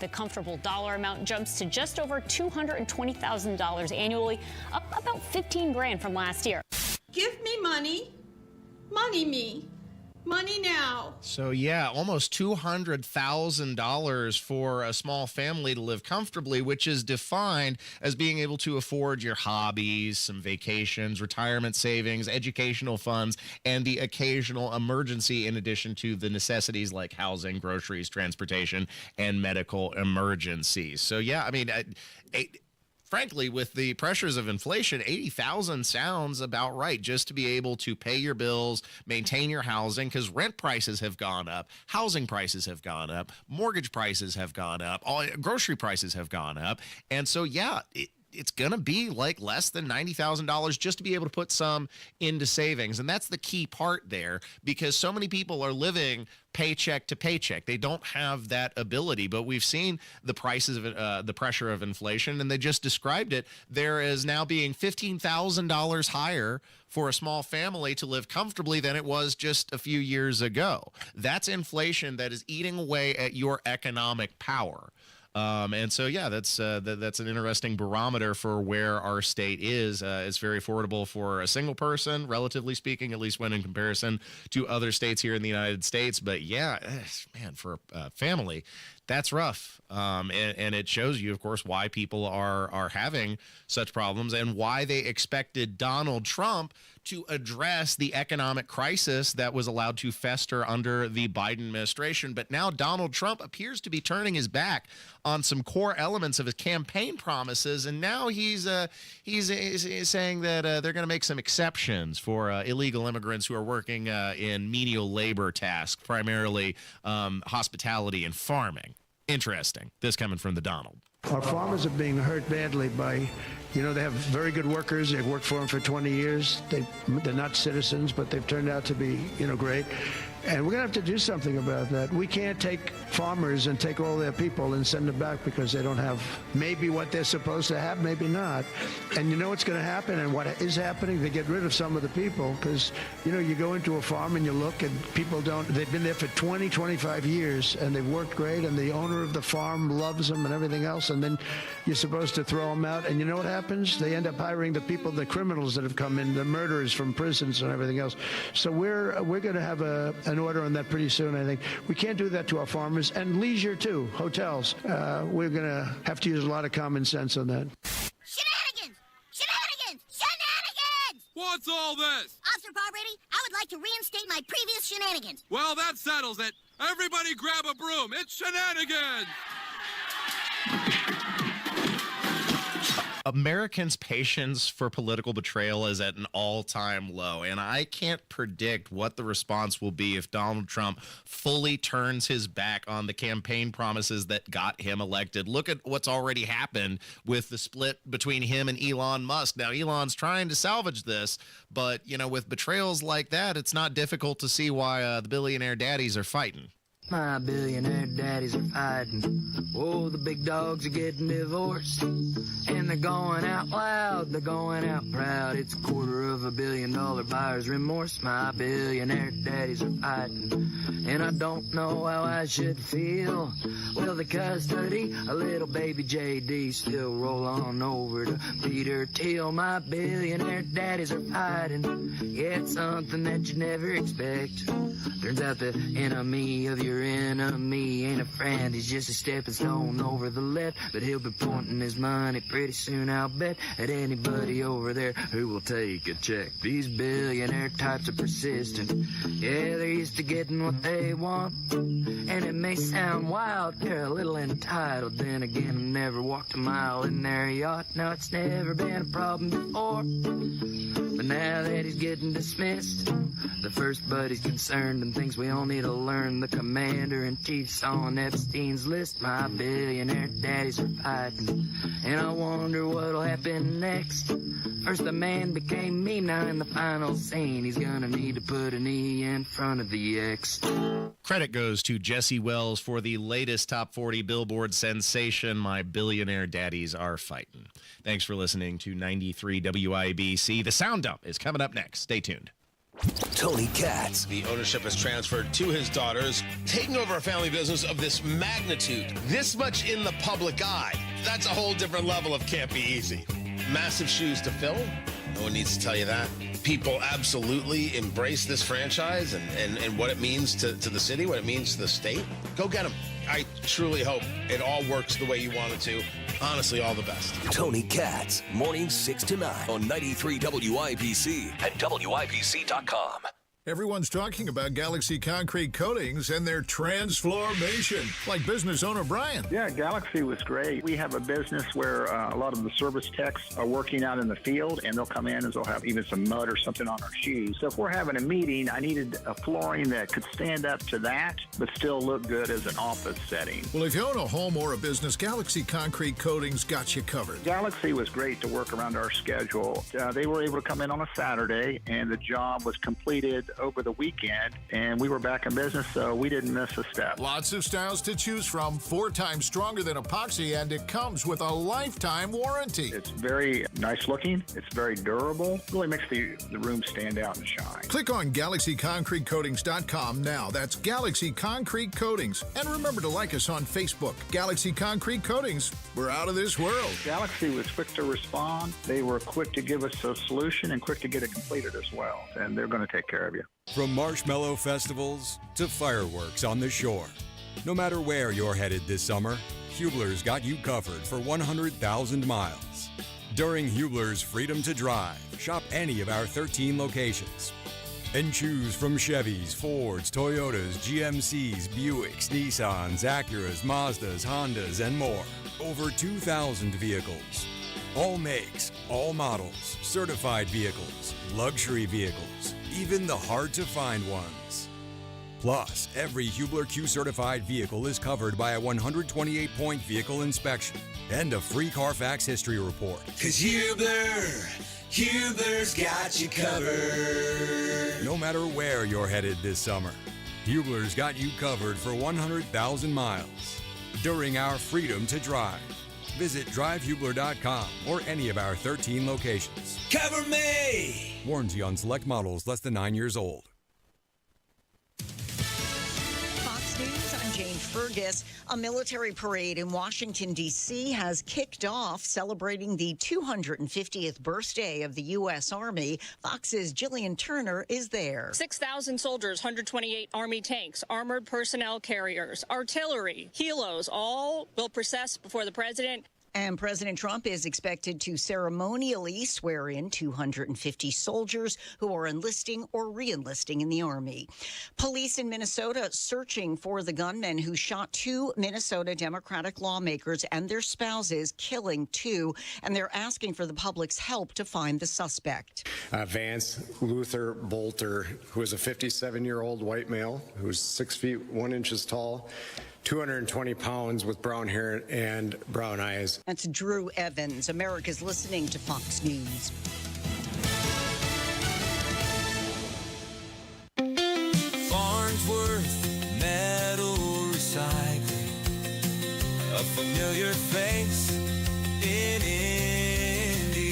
The comfortable dollar amount jumps to just over $220,000 annually, up about 15 grand from last year. Give me money. Money me. Money now. So yeah, almost $200,000 for a small family to live comfortably, which is defined as being able to afford your hobbies, some vacations, retirement savings, educational funds, and the occasional emergency in addition to the necessities like housing, groceries, transportation, and medical emergencies. So yeah, I mean, frankly, with the pressures of inflation, $80,000 sounds about right just to be able to pay your bills, maintain your housing, because rent prices have gone up, housing prices have gone up, mortgage prices have gone up, grocery prices have gone up. And so, yeah, it's going to be like less than $90,000 just to be able to put some into savings. And that's the key part there, because so many people are living paycheck to paycheck. They don't have that ability, but we've seen the prices of the pressure of inflation, and they just described it. There is now being $15,000 higher for a small family to live comfortably than it was just a few years ago. That's inflation that is eating away at your economic power. And so, yeah, that's an interesting barometer for where our state is. It's very affordable for a single person, relatively speaking, at least when in comparison to other states here in the United States. But yeah, man, for a family, that's rough. And it shows you, of course, why people are having such problems and why they expected Donald Trump to address the economic crisis that was allowed to fester under the Biden administration. But now Donald Trump appears to be turning his back on some core elements of his campaign promises, and now he's saying that they're going to make some exceptions for illegal immigrants who are working in menial labor tasks, primarily hospitality and farming. Interesting. This coming from the Donald. Our farmers are being hurt badly by, they have very good workers. They've worked for them for 20 years. They're not citizens, but they've turned out to be, great. And we're going to have to do something about that. We can't take farmers and take all their people and send them back because they don't have maybe what they're supposed to have, maybe not. And you know what's going to happen and what is happening? They get rid of some of the people because, you go into a farm and you look and people they've been there for 20, 25 years and they've worked great and the owner of the farm loves them and everything else. And then you're supposed to throw them out. And you know what happens? They end up hiring the people, the criminals that have come in, the murderers from prisons and everything else. So we're going to have an order on that pretty soon, I think. We can't do that to our farmers and leisure too, hotels. We're going to have to use a lot of common sense on that. Shenanigans! Shenanigans! Shenanigans! What's all this? Officer Barbrady, I would like to reinstate my previous shenanigans. Well, that settles it. Everybody grab a broom. It's shenanigans! Americans' patience for political betrayal is at an all-time low, and I can't predict what the response will be if Donald Trump fully turns his back on the campaign promises that got him elected. Look at what's already happened with the split between him and Elon Musk. Now, Elon's trying to salvage this, but, with betrayals like that, it's not difficult to see why the billionaire daddies are fighting. My billionaire daddies are fighting. Oh, the big dogs are getting divorced. And they're going out loud, they're going out proud. It's $250 million buyer's remorse. My billionaire daddies are fighting. And I don't know how I should feel. Will the custody, a little baby JD, still roll on over to Peter Thiel? My billionaire daddies are fighting. Yeah, it's something that you never expect. Turns out the enemy of your enemy ain't a friend, he's just a stepping stone over the left. But he'll be pointing his money pretty soon, I'll bet, at anybody over there who will take a check. These billionaire types are persistent. Yeah, they're used to getting what they want. And it may sound wild, they're a little entitled. Then again, never walked a mile in their yacht. Now it's never been a problem before, but now that he's getting dismissed, the first buddy's concerned and thinks we all need to learn. The commander-in-chief's on Epstein's list. My billionaire daddies are fighting, and I wonder what'll happen next. First the man became me, now in the final scene he's gonna need to put an E in front of the X. Credit goes to Jesse Wells for the latest Top 40 Billboard sensation, My Billionaire Daddies Are Fighting. Thanks for listening to 93 WIBC. The Sound Dump is coming up next. Stay tuned. Tony Katz. The ownership has transferred to his daughters, taking over a family business of this magnitude, this much in the public eye. That's a whole different level of can't be easy. Massive shoes to fill. No one needs to tell you that. People absolutely embrace this franchise and what it means to the city, what it means to the state. Go get them. I truly hope it all works the way you want it to. Honestly, all the best. Tony Katz, mornings 6 to 9 on 93 WIBC and WIBC.com. Everyone's talking about Galaxy Concrete Coatings and their transformation, like business owner Brian. Yeah, Galaxy was great. We have a business where a lot of the service techs are working out in the field, and they'll come in and they'll have even some mud or something on our shoes. So if we're having a meeting, I needed a flooring that could stand up to that, but still look good as an office setting. Well, if you own a home or a business, Galaxy Concrete Coatings got you covered. Galaxy was great to work around our schedule. They were able to come in on a Saturday, and the job was completed over the weekend, and we were back in business, so we didn't miss a step. Lots of styles to choose from, 4 times stronger than epoxy, and it comes with a lifetime warranty. It's very nice looking. It's very durable. Really makes the room stand out and shine. Click on GalaxyConcreteCoatings.com now. That's Galaxy Concrete Coatings. And remember to like us on Facebook. Galaxy Concrete Coatings. We're out of this world. Galaxy was quick to respond. They were quick to give us a solution and quick to get it completed as well. And they're going to take care of you. From marshmallow festivals to fireworks on the shore. No matter where you're headed this summer, Hubler's got you covered for 100,000 miles. During Hubler's Freedom to Drive, shop any of our 13 locations and choose from Chevys, Fords, Toyotas, GMCs, Buicks, Nissans, Acuras, Mazdas, Hondas, and more. Over 2,000 vehicles. All makes, all models, certified vehicles, luxury vehicles, even the hard-to-find ones. Plus, every Hubler Q-certified vehicle is covered by a 128-point vehicle inspection and a free Carfax history report. 'Cause Hubler's got you covered. No matter where you're headed this summer, Hubler's got you covered for 100,000 miles during our Freedom to Drive. Visit drivehubler.com or any of our 13 locations. Cover me! Warranty on select models less than 9 years old. Fox News, I'm Jane Fergus. A military parade in Washington, D.C. has kicked off celebrating the 250th birthday of the U.S. Army. Fox's Jillian Turner is there. 6,000 soldiers, 128 Army tanks, armored personnel carriers, artillery, helos, all will process before the president. And President Trump is expected to ceremonially swear in 250 soldiers who are enlisting or re-enlisting in the Army. Police in Minnesota searching for the gunman who shot 2 Minnesota Democratic lawmakers and their spouses, killing 2, and they're asking for the public's help to find the suspect. Vance Luther Bolter, who is a 57-year-old white male who's 6 feet 1 inches tall, 220 pounds with brown hair and brown eyes. That's Drew Evans. America's listening to Fox News. Farnsworth Metal Recycling, a familiar face in Indy.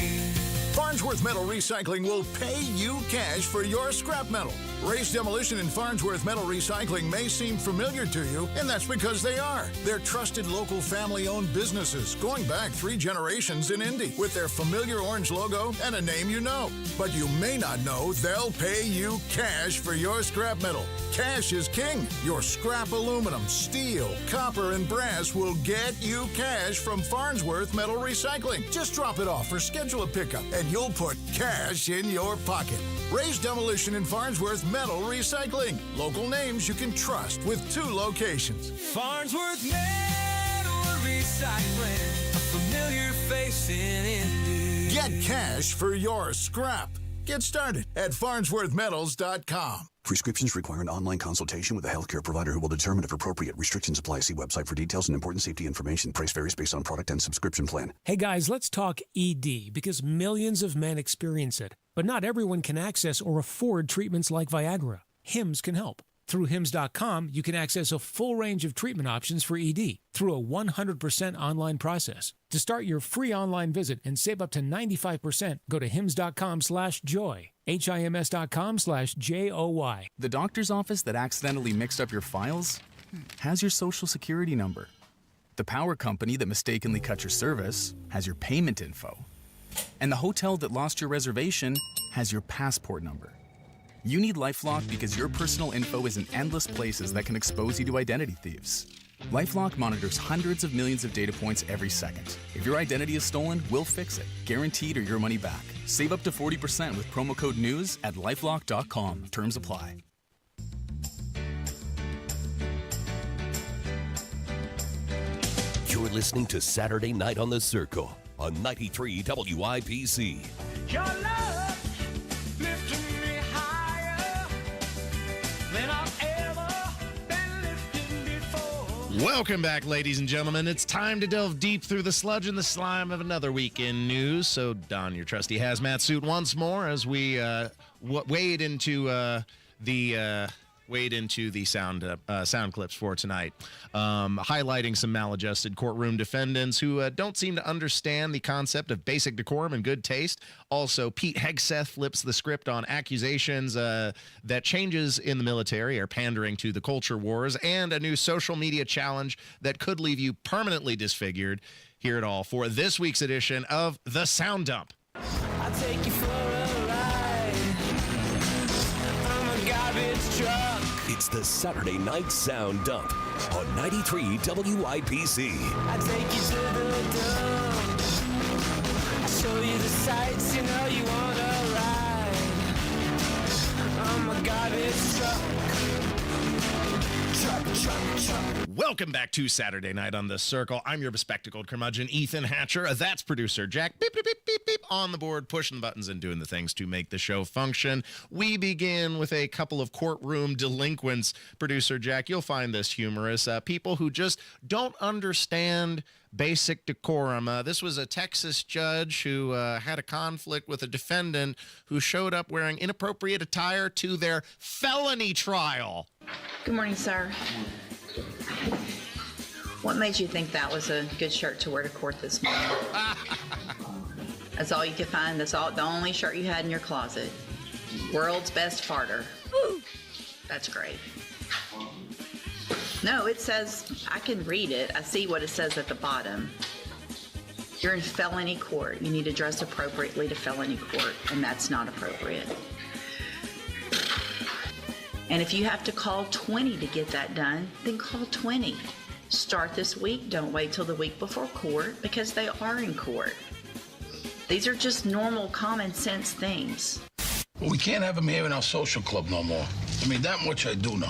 Farnsworth Metal Recycling will pay you cash for your scrap metal. Ray's Demolition and Farnsworth Metal Recycling may seem familiar to you, and that's because they are. They're trusted local family-owned businesses going back 3 generations in Indy with their familiar orange logo and a name you know. But you may not know they'll pay you cash for your scrap metal. Cash is king. Your scrap aluminum, steel, copper, and brass will get you cash from Farnsworth Metal Recycling. Just drop it off or schedule a pickup, and you'll put cash in your pocket. Ray's Demolition and Farnsworth Metal Recycling. Local names you can trust with 2 locations. Farnsworth Metal Recycling, a familiar face in Indy. Get cash for your scrap. Get started at farnsworthmetals.com. Prescriptions require an online consultation with a healthcare provider who will determine if appropriate. Restrictions apply. See website for details and important safety information. Price varies based on product and subscription plan. Hey guys, let's talk ED because millions of men experience it. But not everyone can access or afford treatments like Viagra. Hims can help. Through Hims.com, you can access a full range of treatment options for ED through a 100% online process. To start your free online visit and save up to 95%, go to Hims.com/joy. HIMS.com/JOY. The doctor's office that accidentally mixed up your files has your social security number. The power company that mistakenly cut your service has your payment info. And the hotel that lost your reservation has your passport number. You need LifeLock because your personal info is in endless places that can expose you to identity thieves. LifeLock monitors hundreds of millions of data points every second. If your identity is stolen, we'll fix it, guaranteed or your money back. Save up to 40% with promo code NEWS at LifeLock.com. Terms apply. You're listening to Saturday Night on the Circle on 93 WIPC. Your love lifting me higher than I've ever been lifted before. Welcome back, ladies and gentlemen. It's time to delve deep through the sludge and the slime of another week in news. So don your trusty hazmat suit once more as we wade into the sound clips for tonight, highlighting some maladjusted courtroom defendants who don't seem to understand the concept of basic decorum and good taste. Also, Pete Hegseth flips the script on accusations that changes in the military are pandering to the culture wars, and a new social media challenge that could leave you permanently disfigured. Hear it all for this week's edition of The Sound Dump. I'll take you for a ride. I'm a garbage truck. It's the Saturday Night Sound Dump on 93 WIPC. I take you to the dump. I show you the sights, you know you wanna ride. I'm a garbage truck. Welcome back to Saturday Night on the Circle. I'm your bespectacled curmudgeon, Ethan Hatcher. That's producer Jack. Beep, beep, beep, beep, beep, on the board, pushing the buttons and doing the things to make the show function. We begin with a couple of courtroom delinquents. Producer Jack, you'll find this humorous. People who just don't understand basic decorum. This was a Texas judge who had a conflict with a defendant who showed up wearing inappropriate attire to their felony trial. Good morning, sir. What made you think that was a good shirt to wear to court this morning? That's all you could find? That's all, the only shirt you had in your closet? World's best farter. That's great. No, it says, I can read it. I see what it says at the bottom. You're in felony court. You need to dress appropriately to felony court, and that's not appropriate. And if you have to call 20 to get that done, then call 20. Start this week. Don't wait till the week before court, because they are in court. These are just normal, common sense things. Well, we can't have them here in our social club no more. I mean, that much I do know.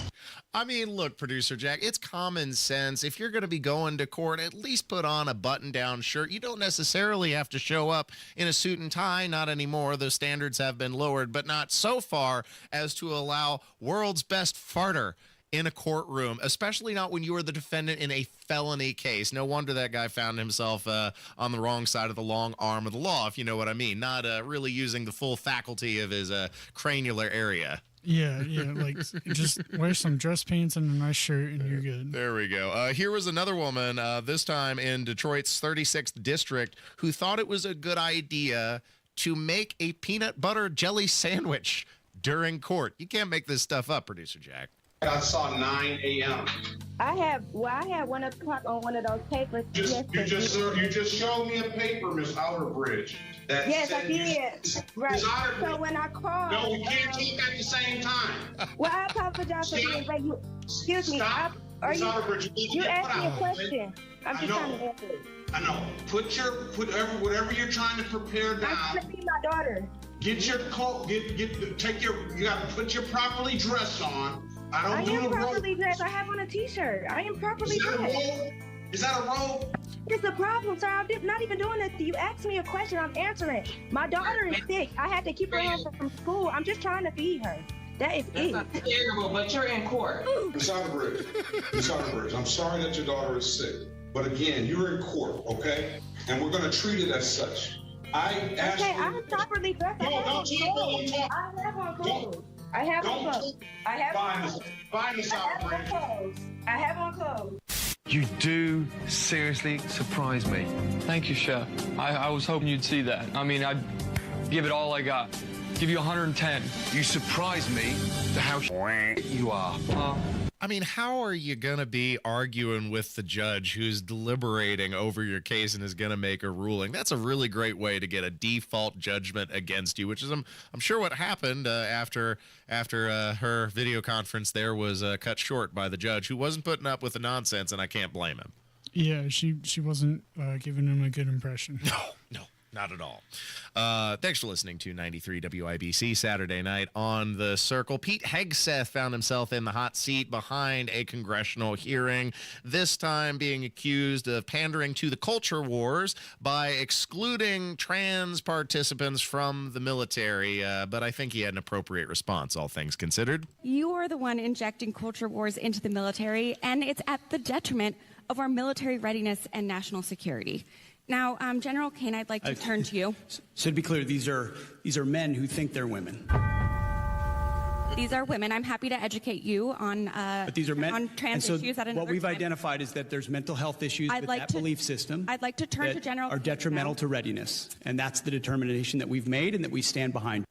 I mean, look, Producer Jack, it's common sense. If you're going to be going to court, at least put on a button-down shirt. You don't necessarily have to show up in a suit and tie. Not anymore. Those standards have been lowered, but not so far as to allow world's best farter in a courtroom, especially not when you are the defendant in a felony case. No wonder that guy found himself on the wrong side of the long arm of the law, if you know what I mean. Not really using the full faculty of his cranial area. Yeah, like just wear some dress pants and a nice shirt and you're good. There we go. Here was another woman, this time in Detroit's 36th district, who thought it was a good idea to make a peanut butter jelly sandwich during court. You can't make this stuff up, Producer Jack. I saw 9 a.m. I had 1 o'clock on one of those papers. You just showed me a paper, Miss Outerbridge. Yes, I did. Right. So when I called, no, we can't talk at the same time. Well, I apologize for being late. Excuse me. Stop. You asked me a question. I'm just trying to answer it. I know. Put whatever you're trying to prepare down. I'm trying to feed my daughter. Get your coat. You got to put your properly dress on. I am properly dressed. I have on a t-shirt. I am properly dressed. Is that a robe? It's a problem, sir. I'm not even doing that. You asked me a question. I'm answering. My daughter is sick. I had to keep her home from school. I'm just trying to feed her. That is it. That's not terrible, but you're in court. Miss Outerbridge, I'm sorry that your daughter is sick. But again, you're in court, okay? And we're going to treat it as such. I asked you. Okay, I'm properly dressed. No, don't talk. I have on clothes. I have on clothes. Fine, Miss Outerbridge. I have on clothes. You do seriously surprise me. Thank you, Chef. I was hoping you'd see that. I mean, I'd give it all I got. Give you 110. You surprise me to how you are. I mean, how are you going to be arguing with the judge who's deliberating over your case and is going to make a ruling? That's a really great way to get a default judgment against you, which is, I'm sure, what happened after her video conference there was cut short by the judge, who wasn't putting up with the nonsense, and I can't blame him. Yeah, she wasn't giving him a good impression. No. Not at all. Thanks for listening to 93 WIBC Saturday Night on the Circle. Pete Hegseth found himself in the hot seat behind a congressional hearing, this time being accused of pandering to the culture wars by excluding trans participants from the military. But I think he had an appropriate response, all things considered. You are the one injecting culture wars into the military, and it's at the detriment of our military readiness and national security. Now, General Kane, I'd like to turn to you. So to be clear, these are men who think they're women. These are women. I'm happy to educate you on but these are men, on trans issues at another what we've time. identified is that there's mental health issues with that belief system. I'd like to turn to that General are Kane detrimental now. to readiness, and that's the determination that we've made and that we stand behind.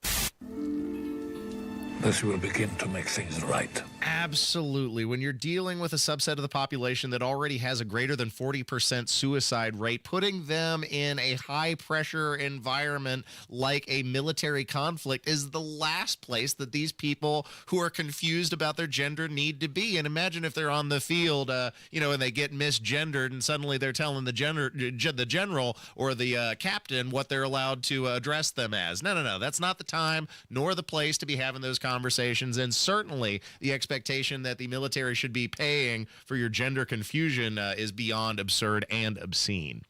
This will begin to make things right. Absolutely. When you're dealing with a subset of the population that already has a greater than 40% suicide rate, putting them in a high-pressure environment like a military conflict is the last place that these people who are confused about their gender need to be. And imagine if they're on the field, and they get misgendered, and suddenly they're telling the general or the captain what they're allowed to address them as. No. That's not the time nor the place to be having those conversations. And certainly the expectation expectation that the military should be paying for your gender confusion is beyond absurd and obscene.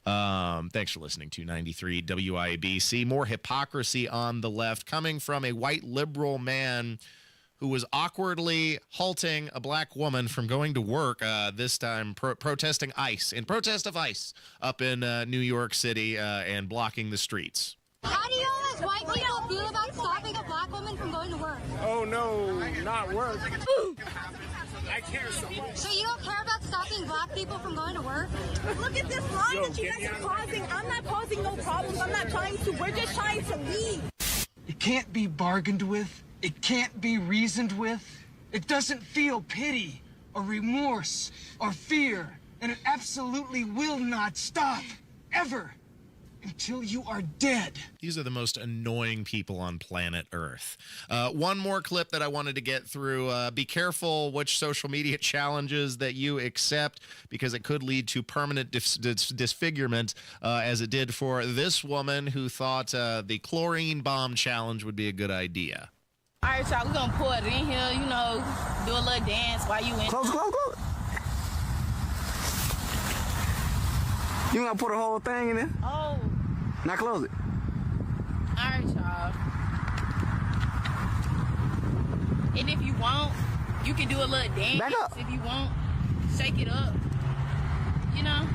Thanks for listening to 93 WIBC. More hypocrisy on the left coming from a white liberal man who was awkwardly halting a black woman from going to work, this time protesting ICE, in protest of ICE up in New York City and blocking the streets. How do you all as white people feel about stopping a black woman from going to work? Oh, no, not work. I care so much. So you don't care about stopping black people from going to work? Look at this line that you guys are causing. I'm not causing no problems. I'm not trying to. We're just trying to leave. It can't be bargained with. It can't be reasoned with. It doesn't feel pity or remorse or fear. And it absolutely will not stop, ever, until you are dead. These are the most annoying people on planet Earth. One more clip that I wanted to get through. Be careful which social media challenges that you accept, because it could lead to permanent disfigurement, as it did for this woman who thought the chlorine bomb challenge would be a good idea. All right, y'all, we're going to pour it in here, you know, do a little dance while you in. Close. You going to put a whole thing in there? Oh. Now close it. All right, y'all. And if you want, you can do a little dance. Back up. If you want, shake it up. You know?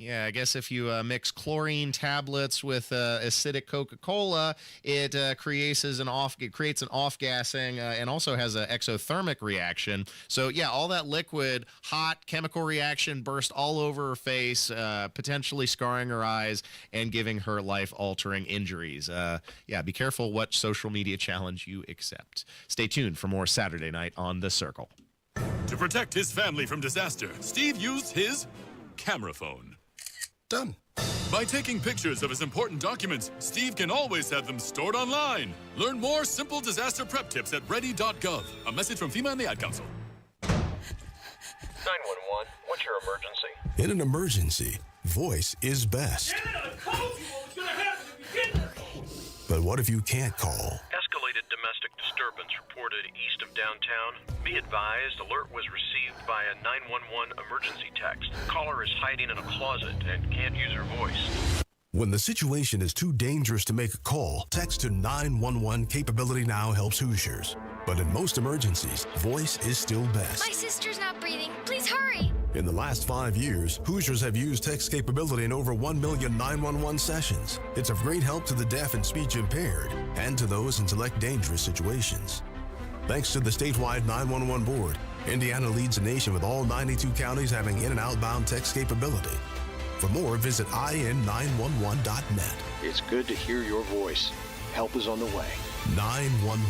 Yeah, I guess if you mix chlorine tablets with acidic Coca-Cola, it creates an off-gassing and also has an exothermic reaction. So yeah, all that liquid, hot chemical reaction burst all over her face, potentially scarring her eyes and giving her life-altering injuries. Yeah, be careful what social media challenge you accept. Stay tuned for more Saturday Night on The Circle. To protect his family from disaster, Steve used his camera phone. Done. By taking pictures of his important documents, Steve can always have them stored online. Learn more simple disaster prep tips at ready.gov. A message from FEMA and the Ad Council. 911, what's your emergency? In an emergency, voice is best. But what if you can't call? Escalated domestic disturbance reported east of downtown. Be advised, alert was received by a 911 emergency text. Caller is hiding in a closet and can't use her voice. When the situation is too dangerous to make a call, text to 911. Capability Now helps Hoosiers. But in most emergencies, voice is still best. My sister's not breathing. Please hurry. In the last 5 years, Hoosiers have used text capability in over 1 million 911 sessions. It's of great help to the deaf and speech impaired and to those in select dangerous situations. Thanks to the statewide 911 board, Indiana leads the nation with all 92 counties having in- and outbound text capability. For more, visit in911.net. It's good to hear your voice. Help is on the way. 911.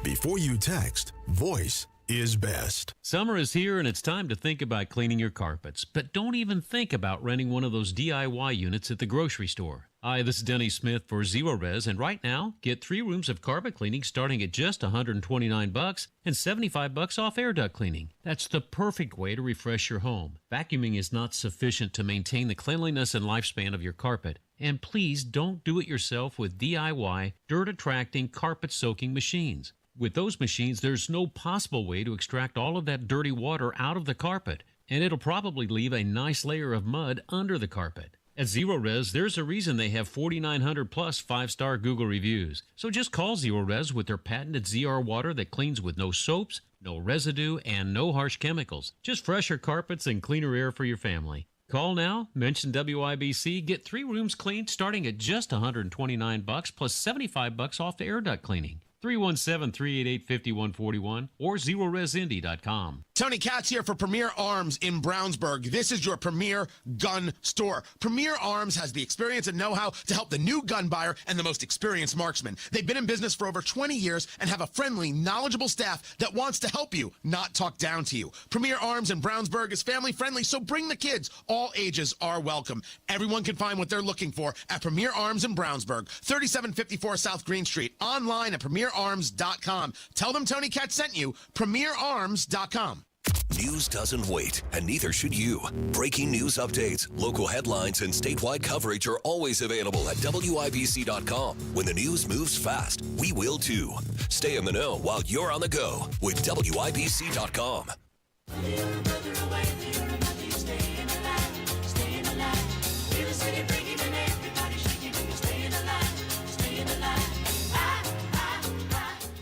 Before you text, voice is best. Summer is here and it's time to think about cleaning your carpets, but don't even think about renting one of those DIY units at the grocery store. Hi, this is Denny Smith for Zero Res, and right now, get 3 rooms of carpet cleaning starting at just $129 and $75 off air duct cleaning. That's the perfect way to refresh your home. Vacuuming is not sufficient to maintain the cleanliness and lifespan of your carpet. And please don't do it yourself with DIY, dirt-attracting, carpet-soaking machines. With those machines, there's no possible way to extract all of that dirty water out of the carpet, and it'll probably leave a nice layer of mud under the carpet. At Zero Res, there's a reason they have 4,900 plus 5-star Google reviews. So just call Zero Res with their patented ZR water that cleans with no soaps, no residue, and no harsh chemicals. Just fresher carpets and cleaner air for your family. Call now, mention WIBC, get 3 rooms cleaned starting at just $129 plus $75 off the air duct cleaning. 317-388-5141 or ZeroResIndy.com. Tony Katz here for Premier Arms in Brownsburg. This is your premier gun store. Premier Arms has the experience and know-how to help the new gun buyer and the most experienced marksman. They've been in business for over 20 years and have a friendly, knowledgeable staff that wants to help you, not talk down to you. Premier Arms in Brownsburg is family-friendly, so bring the kids. All ages are welcome. Everyone can find what they're looking for at Premier Arms in Brownsburg, 3754 South Green Street, online at PremierArms.com. Tell them Tony Katz sent you, PremierArms.com. News doesn't wait, and neither should you. Breaking news updates, local headlines, and statewide coverage are always available at WIBC.com. When the news moves fast, we will too. Stay in the know while you're on the go with WIBC.com.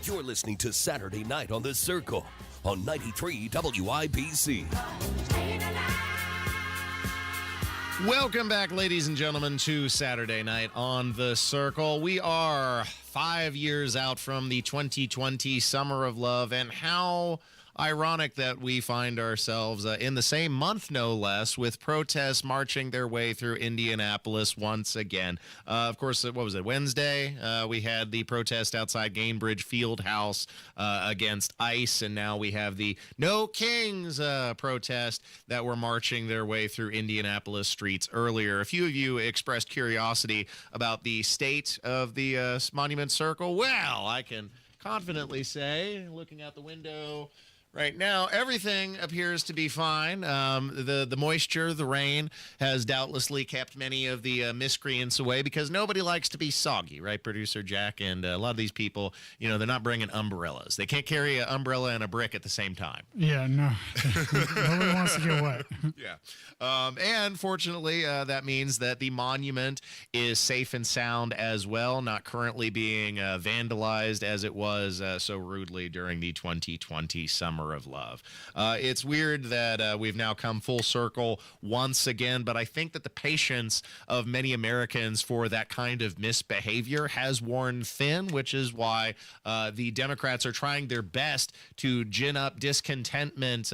You're listening to Saturday Night on the Circle on 93 WIBC. Welcome back, ladies and gentlemen, to Saturday Night on the Circle. We are 5 years out from the 2020 Summer of Love, and how ironic that we find ourselves in the same month, no less, with protests marching their way through Indianapolis once again. Of course, what was it, Wednesday? We had the protest outside Gainbridge Fieldhouse against ICE, and now we have the No Kings protest that were marching their way through Indianapolis streets earlier. A few of you expressed curiosity about the state of the Monument Circle. Well, I can confidently say, looking out the window right now, everything appears to be fine. The moisture, the rain, has doubtlessly kept many of the miscreants away, because nobody likes to be soggy, right, Producer Jack? And a lot of these people, you know, they're not bringing umbrellas. They can't carry an umbrella and a brick at the same time. Yeah, no. Nobody wants to get wet. Yeah. And fortunately, that means that the monument is safe and sound as well, not currently being vandalized as it was so rudely during the 2020 Summer of Love. It's weird that we've now come full circle once again, but I think that the patience of many Americans for that kind of misbehavior has worn thin, which is why the Democrats are trying their best to gin up discontentment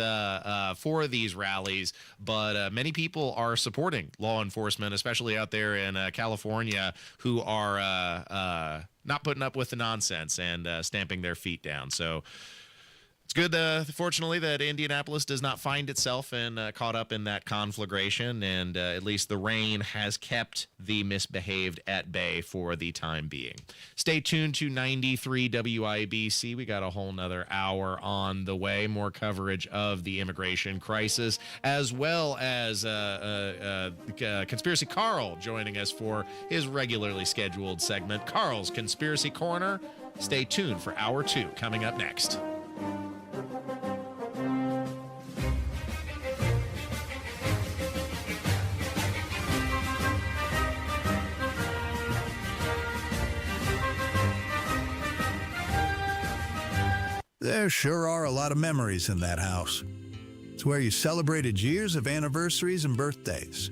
for these rallies, but many people are supporting law enforcement, especially out there in California, who are not putting up with the nonsense and stamping their feet down. So it's good, fortunately, that Indianapolis does not find itself caught up in that conflagration, and at least the rain has kept the misbehaved at bay for the time being. Stay tuned to 93 WIBC. We got a whole nother hour on the way. More coverage of the immigration crisis, as well as Conspiracy Carl joining us for his regularly scheduled segment, Carl's Conspiracy Corner. Stay tuned for Hour 2 coming up next. There sure are a lot of memories in that house. It's where you celebrated years of anniversaries and birthdays,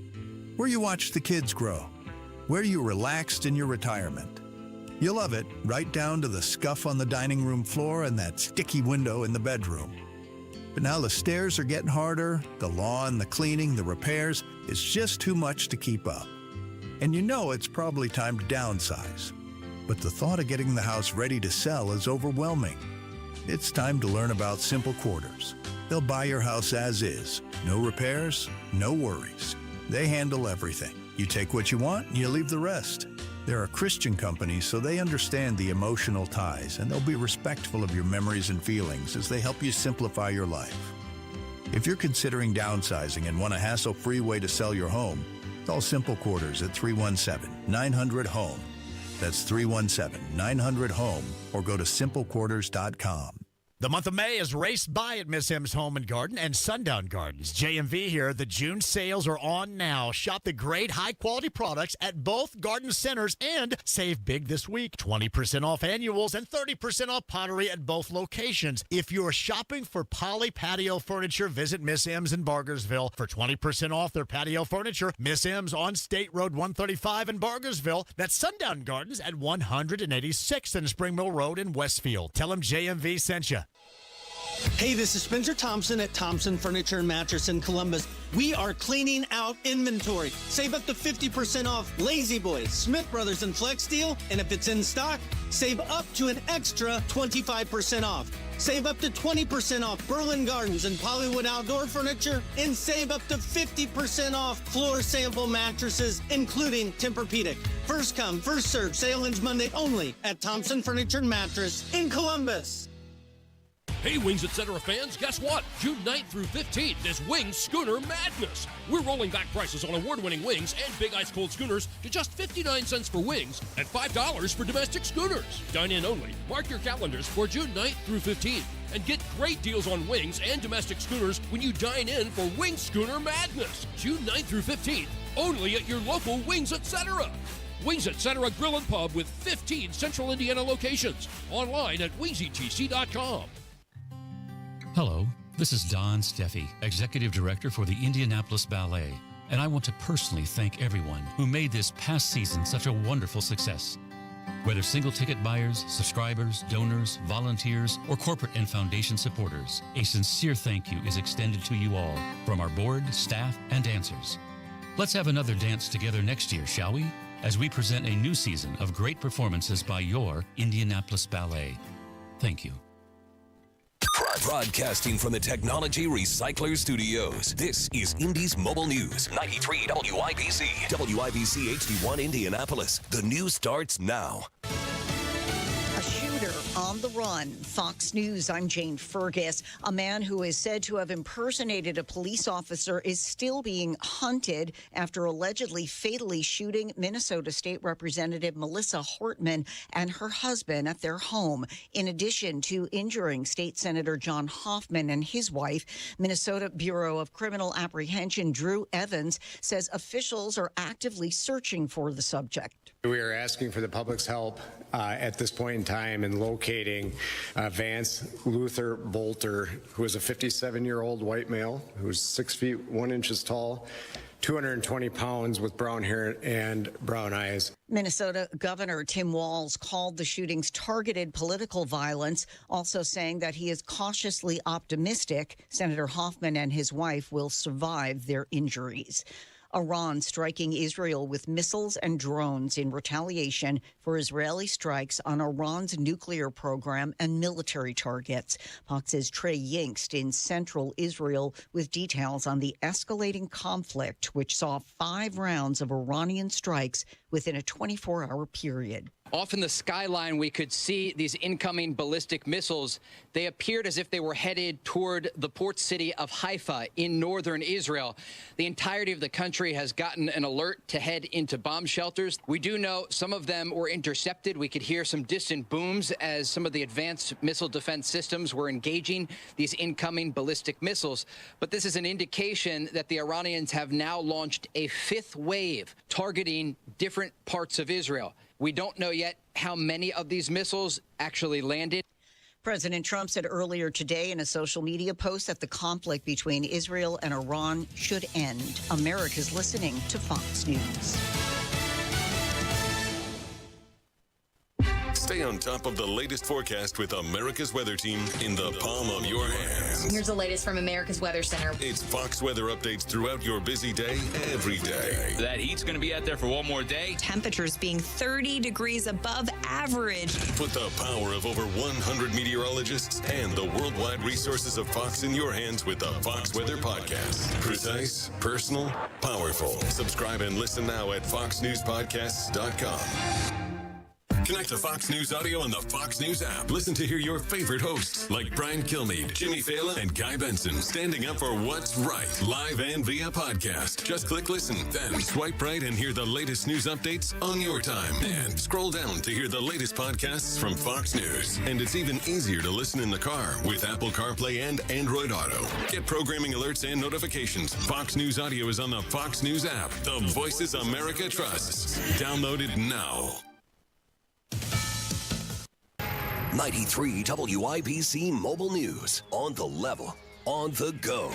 where you watched the kids grow, where you relaxed in your retirement. You love it, right down to the scuff on the dining room floor and that sticky window in the bedroom. But now the stairs are getting harder, the lawn, the cleaning, the repairs, it's just too much to keep up. And you know it's probably time to downsize. But the thought of getting the house ready to sell is overwhelming. It's time to learn about Simple Quarters. They'll buy your house as is. No repairs, no worries. They handle everything. You take what you want and you leave the rest. They're a Christian company, so they understand the emotional ties, and they'll be respectful of your memories and feelings as they help you simplify your life. If you're considering downsizing and want a hassle-free way to sell your home, call Simple Quarters at 317-900-HOME. That's 317-900-HOME, or go to simplequarters.com. The month of May is raced by at Miss M's Home and Garden and Sundown Gardens. JMV here. The June sales are on now. Shop the great high-quality products at both garden centers and save big this week. 20% off annuals and 30% off pottery at both locations. If you're shopping for Poly Patio Furniture, visit Miss M's in Bargersville. For 20% off their patio furniture, Miss M's on State Road 135 in Bargersville. That's Sundown Gardens at 186th and Spring Mill Road in Westfield. Tell them JMV sent you. Hey, this is Spencer Thompson at Thompson Furniture and Mattress in Columbus. We are cleaning out inventory. Save up to 50% off Lazy Boy, Smith Brothers, and Flex Steel. And if it's in stock, save up to an extra 25% off. Save up to 20% off Berlin Gardens and Pollywood Outdoor Furniture. And save up to 50% off floor sample mattresses, including Tempur-Pedic. First come, first serve. Sale ends Monday only at Thompson Furniture and Mattress in Columbus. Hey, Wings Etc. fans, guess what? June 9th through 15th is Wings Schooner Madness. We're rolling back prices on award-winning wings and big ice cold schooners to just 59 cents for wings and $5 for domestic schooners. Dine in only. Mark your calendars for June 9th through 15th and get great deals on wings and domestic schooners when you dine in for Wings Schooner Madness. June 9th through 15th, only at your local Wings Etc. Wings Etc. Grill and Pub with 15 Central Indiana locations. Online at wingsetc.com. Hello, this is Don Steffi, Executive Director for the Indianapolis Ballet, and I want to personally thank everyone who made this past season such a wonderful success. Whether single ticket buyers, subscribers, donors, volunteers, or corporate and foundation supporters, a sincere thank you is extended to you all from our board, staff, and dancers. Let's have another dance together next year, shall we? As we present a new season of great performances by your Indianapolis Ballet. Thank you. Broadcasting from the Technology Recycler Studios, this is Indy's Mobile News, 93 WIBC. WIBC HD1 Indianapolis. The news starts now. A shooter on the run. Fox News, I'm Jane Fergus. A man who is said to have impersonated a police officer is still being hunted after allegedly fatally shooting Minnesota State Representative Melissa Hortman and her husband at their home. In addition to injuring State Senator John Hoffman and his wife, Minnesota Bureau of Criminal Apprehension Drew Evans says officials are actively searching for the subject. We are asking for the public's help at this point in time in locating Vance Luther Bolter, who is a 57-year-old white male who is 6 feet 1 inch tall, 220 pounds with brown hair and brown eyes. Minnesota Governor Tim Walz called the shootings targeted political violence, also saying that he is cautiously optimistic Senator Hoffman and his wife will survive their injuries. Iran striking Israel with missiles and drones in retaliation for Israeli strikes on Iran's nuclear program and military targets. Fox's Trey Yingst in central Israel with details on the escalating conflict, which saw 5 rounds of Iranian strikes within a 24-hour period. Off in the skyline, we could see these incoming ballistic missiles. They appeared as if they were headed toward the port city of Haifa in northern Israel. The entirety of the country has gotten an alert to head into bomb shelters. We do know some of them were intercepted. We could hear some distant booms as some of the advanced missile defense systems were engaging these incoming ballistic missiles. But this is an indication that the Iranians have now launched a 5th wave targeting different parts of Israel. We don't know yet how many of these missiles actually landed. President Trump said earlier today in a social media post that the conflict between Israel and Iran should end. America's listening to Fox News. Stay on top of the latest forecast with America's Weather Team in the palm of your hands. Here's the latest from America's Weather Center. It's Fox weather updates throughout your busy day, every day. That heat's going to be out there for one more day. Temperatures being 30 degrees above average. Put the power of over 100 meteorologists and the worldwide resources of Fox in your hands with the Fox Weather Podcast. Precise, personal, powerful. Subscribe and listen now at foxnewspodcasts.com. Connect to Fox News Audio on the Fox News app. Listen to hear your favorite hosts like Brian Kilmeade, Jimmy Fallon, and Guy Benson standing up for what's right, live and via podcast. Just click listen, then swipe right and hear the latest news updates on your time. And scroll down to hear the latest podcasts from Fox News. And it's even easier to listen in the car with Apple CarPlay and Android Auto. Get programming alerts and notifications. Fox News Audio is on the Fox News app. The voices America trusts. Download it now. 93 WIBC Mobile News. On the level, on the go.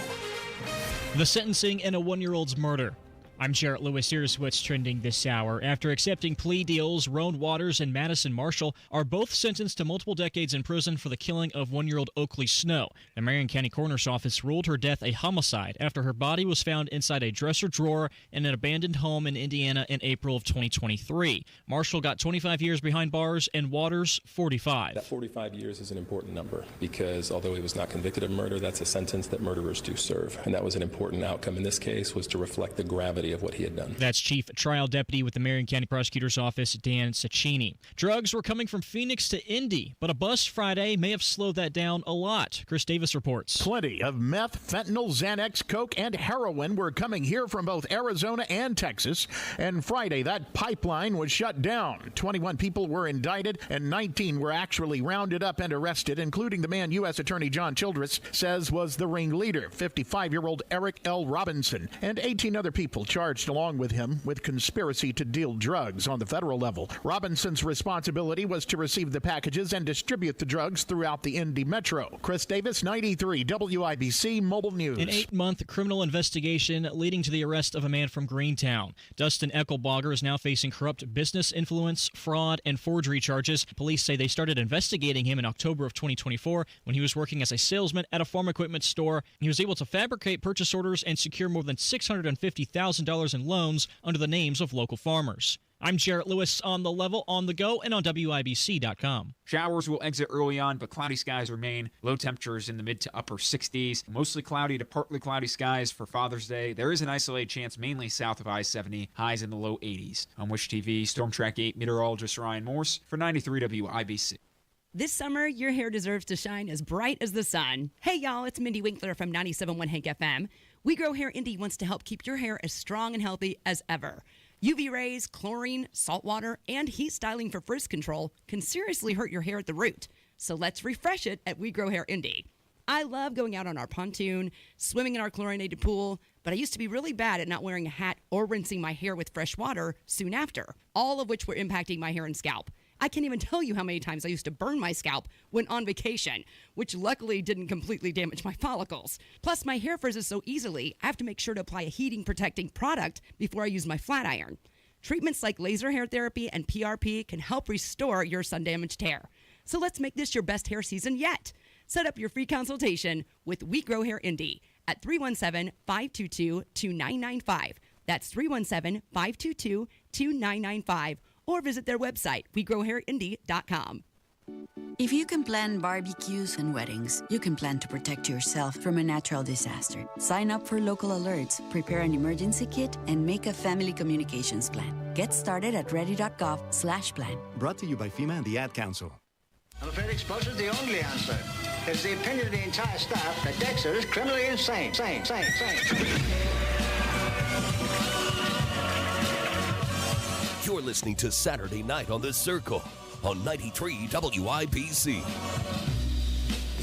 The sentencing in a 1-year-old's murder. I'm Jarrett Lewis. Here's what's trending this hour. After accepting plea deals, Roan Waters and Madison Marshall are both sentenced to multiple decades in prison for the killing of 1-year-old Oakley Snow. The Marion County Coroner's Office ruled her death a homicide after her body was found inside a dresser drawer in an abandoned home in Indiana in April of 2023. Marshall got 25 years behind bars and Waters 45. That 45 years is an important number because although he was not convicted of murder, that's a sentence that murderers do serve. And that was an important outcome in this case, was to reflect the gravity reality of what he had done. That's Chief Trial Deputy with the Marion County Prosecutor's Office, Dan Cecchini. Drugs were coming from Phoenix to Indy, but a bust Friday may have slowed that down a lot. Chris Davis reports. Plenty of meth, fentanyl, Xanax, coke, and heroin were coming here from both Arizona and Texas. And Friday, that pipeline was shut down. 21 people were indicted, and 19 were actually rounded up and arrested, including the man U.S. Attorney John Childress says was the ringleader, 55-year-old Eric L. Robinson, and 18 other people charged along with him with conspiracy to deal drugs on the federal level. Robinson's responsibility was to receive the packages and distribute the drugs throughout the Indy Metro. Chris Davis, 93 WIBC Mobile News. An 8-month criminal investigation leading to the arrest of a man from Greentown. Dustin Eckelbogger is now facing corrupt business influence, fraud, and forgery charges. Police say they started investigating him in October of 2024 when he was working as a salesman at a farm equipment store. He was able to fabricate purchase orders and secure more than $650,000 in loans under the names of local farmers. I'm Jarrett Lewis on The Level, on the go, and on WIBC.com. Showers will exit early on, but cloudy skies remain. Low temperatures in the mid to upper 60s. Mostly cloudy to partly cloudy skies for Father's Day. There is an isolated chance mainly south of I-70. Highs in the low 80s. On Wish TV, Storm Track 8 meteorologist Ryan Morse for 93 WIBC. This summer, your hair deserves to shine as bright as the sun. Hey, y'all, it's Mindy Winkler from 97.1 Hank FM. We Grow Hair Indy wants to help keep your hair as strong and healthy as ever. UV rays, chlorine, salt water, and heat styling for frizz control can seriously hurt your hair at the root. So let's refresh it at We Grow Hair Indy. I love going out on our pontoon, swimming in our chlorinated pool, but I used to be really bad at not wearing a hat or rinsing my hair with fresh water soon after, all of which were impacting my hair and scalp. I can't even tell you how many times I used to burn my scalp when on vacation, which luckily didn't completely damage my follicles. Plus, my hair frizzes so easily, I have to make sure to apply a heating protecting product before I use my flat iron. Treatments like laser hair therapy and PRP can help restore your sun-damaged hair. So let's make this your best hair season yet. Set up your free consultation with We Grow Hair Indy at 317-522-2995. That's 317-522-2995. Or visit their website, wegrowhairindy.com. If you can plan barbecues and weddings, you can plan to protect yourself from a natural disaster. Sign up for local alerts, prepare an emergency kit, and make a family communications plan. Get started at ready.gov/plan. Brought to you by FEMA and the Ad Council. I'm afraid explosives are the only answer. It's the opinion of the entire staff that Dexter is criminally insane. You're listening to Saturday Night on The Circle on 93 WIBC.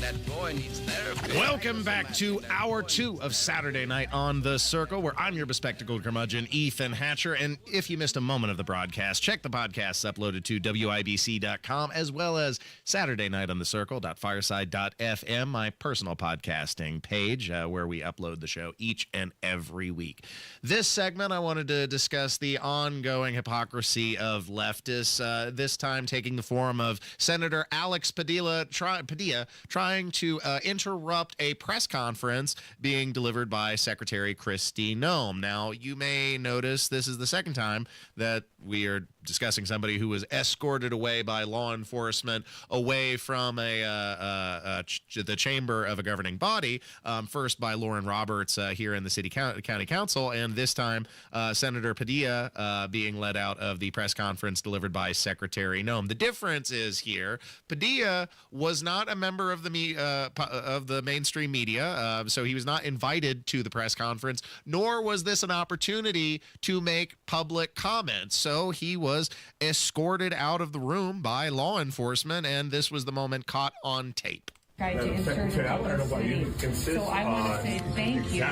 That boy needs therapy. Welcome back to Hour 2 of Saturday Night on The Circle, where I'm your bespectacled curmudgeon, Ethan Hatcher. And if you missed a moment of the broadcast, check the podcasts uploaded to WIBC.com, as well as Saturday Night on The Circle.fireside.fm, my personal podcasting page, where we upload the show each and every week. This segment, I wanted to discuss the ongoing hypocrisy of leftists, this time taking the form of Senator Alex Padilla trying to interrupt a press conference being delivered by Secretary Kristi Noem. Now, you may notice this is the second time that we are discussing somebody who was escorted away by law enforcement away from the chamber of a governing body, first by Lauren Roberts here in the County Council, and this time Senator Padilla being led out of the press conference delivered by Secretary Noem. The difference is here, Padilla was not a member of the mainstream media, so he was not invited to the press conference, nor was this an opportunity to make public comments. So he was escorted out of the room by law enforcement, and this was the moment caught on tape. Tried to insert it all in the city. So I want to say thank you to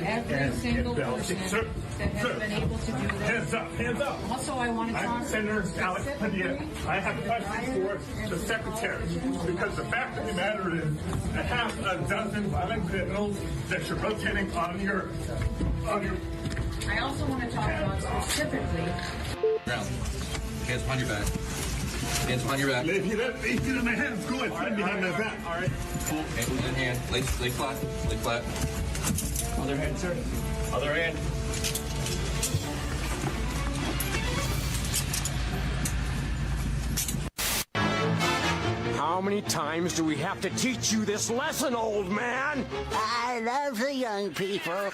every single person that has been able to do this. Hands up. Also, I want to talk to Senator Alex Padilla. I have questions for the Secretary, because the fact of the matter is a half a dozen violent criminals that you're rotating on your... I also want to talk about specifically... Ground. Hands behind your back. Hands behind your back. If you let my hands go ahead, behind my back. All right. Cool. Ankles in hand. Lay flat. Lay flat. Other hand, sir. Other hand. How many times do we have to teach you this lesson, old man? I love the young people.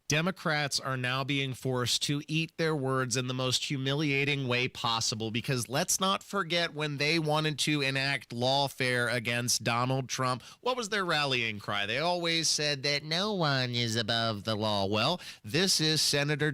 Democrats are now being forced to eat their words in the most humiliating way possible, because let's not forget when they wanted to enact lawfare against Donald Trump, what was their rallying cry? They always said that no one is above the law. Well, this is Senator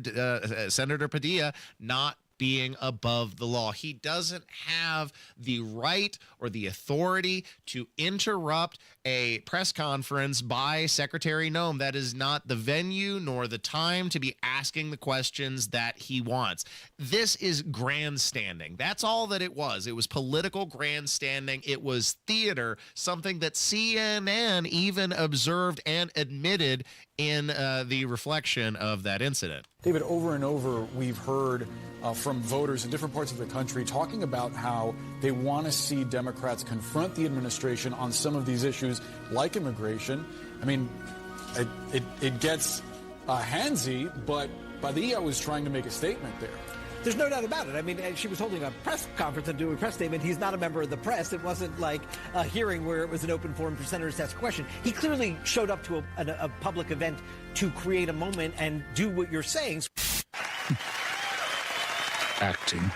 Padilla not being above the law. He doesn't have the right or the authority to interrupt a press conference by Secretary Noem. That is not the venue nor the time to be asking the questions that he wants. This is grandstanding. That's all that it was. It was political grandstanding. It was theater, something that CNN even observed and admitted in the reflection of that incident. David, over and over, we've heard from voters in different parts of the country talking about how they want to see Democrats confront the administration on some of these issues like immigration. I mean, it gets handsy, but Padilla was trying to make a statement there. There's no doubt about it. I mean, she was holding a press conference and doing a press statement. He's not a member of the press. It wasn't like a hearing where it was an open forum for senators to ask a question. He clearly showed up to a public event to create a moment and do what you're saying. Acting.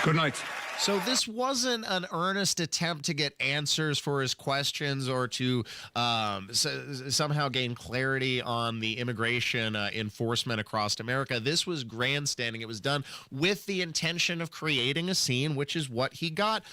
Good night. So this wasn't an earnest attempt to get answers for his questions or to somehow gain clarity on the immigration enforcement across America. This was grandstanding. It was done with the intention of creating a scene, which is what he got,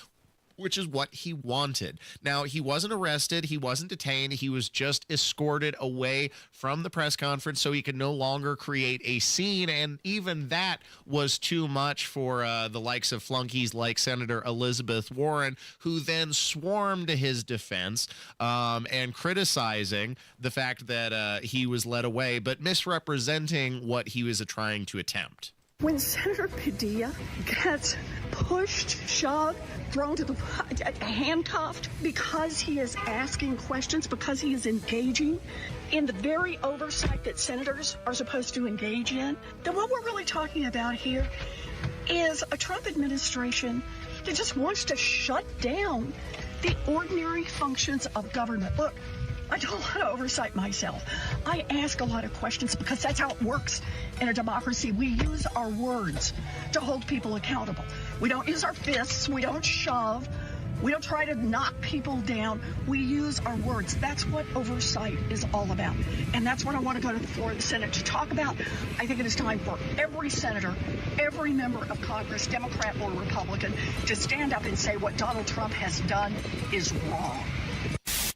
which is what he wanted. Now, he wasn't arrested. He wasn't detained. He was just escorted away from the press conference so he could no longer create a scene. And even that was too much for the likes of flunkies like Senator Elizabeth Warren, who then swarmed to his defense and criticizing the fact that he was led away, but misrepresenting what he was trying to attempt. When Senator Padilla gets pushed, shoved, thrown to the handcuffed because he is asking questions, because he is engaging in the very oversight that senators are supposed to engage in, then what we're really talking about here is a Trump administration that just wants to shut down the ordinary functions of government. Look, I do a lot of oversight myself. I ask a lot of questions because that's how it works in a democracy. We use our words to hold people accountable. We don't use our fists. We don't shove. We don't try to knock people down. We use our words. That's what oversight is all about. And that's what I want to go to the floor of the Senate to talk about. I think it is time for every senator, every member of Congress, Democrat or Republican, to stand up and say what Donald Trump has done is wrong.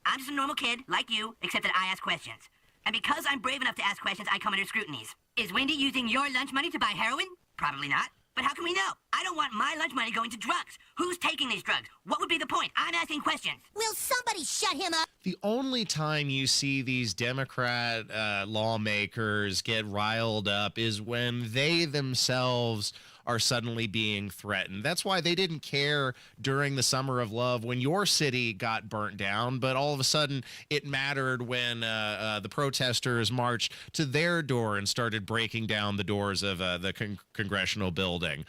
I'm just a normal kid, like you, except that I ask questions. And because I'm brave enough to ask questions, I come under scrutinies. Is Wendy using your lunch money to buy heroin? Probably not. But how can we know? I don't want my lunch money going to drugs. Who's taking these drugs? What would be the point? I'm asking questions. Will somebody shut him up? The only time you see these Democrat lawmakers get riled up is when they themselves are suddenly being threatened. That's why they didn't care during the Summer of Love when your city got burnt down, but all of a sudden it mattered when the protesters marched to their door and started breaking down the doors of the congressional building.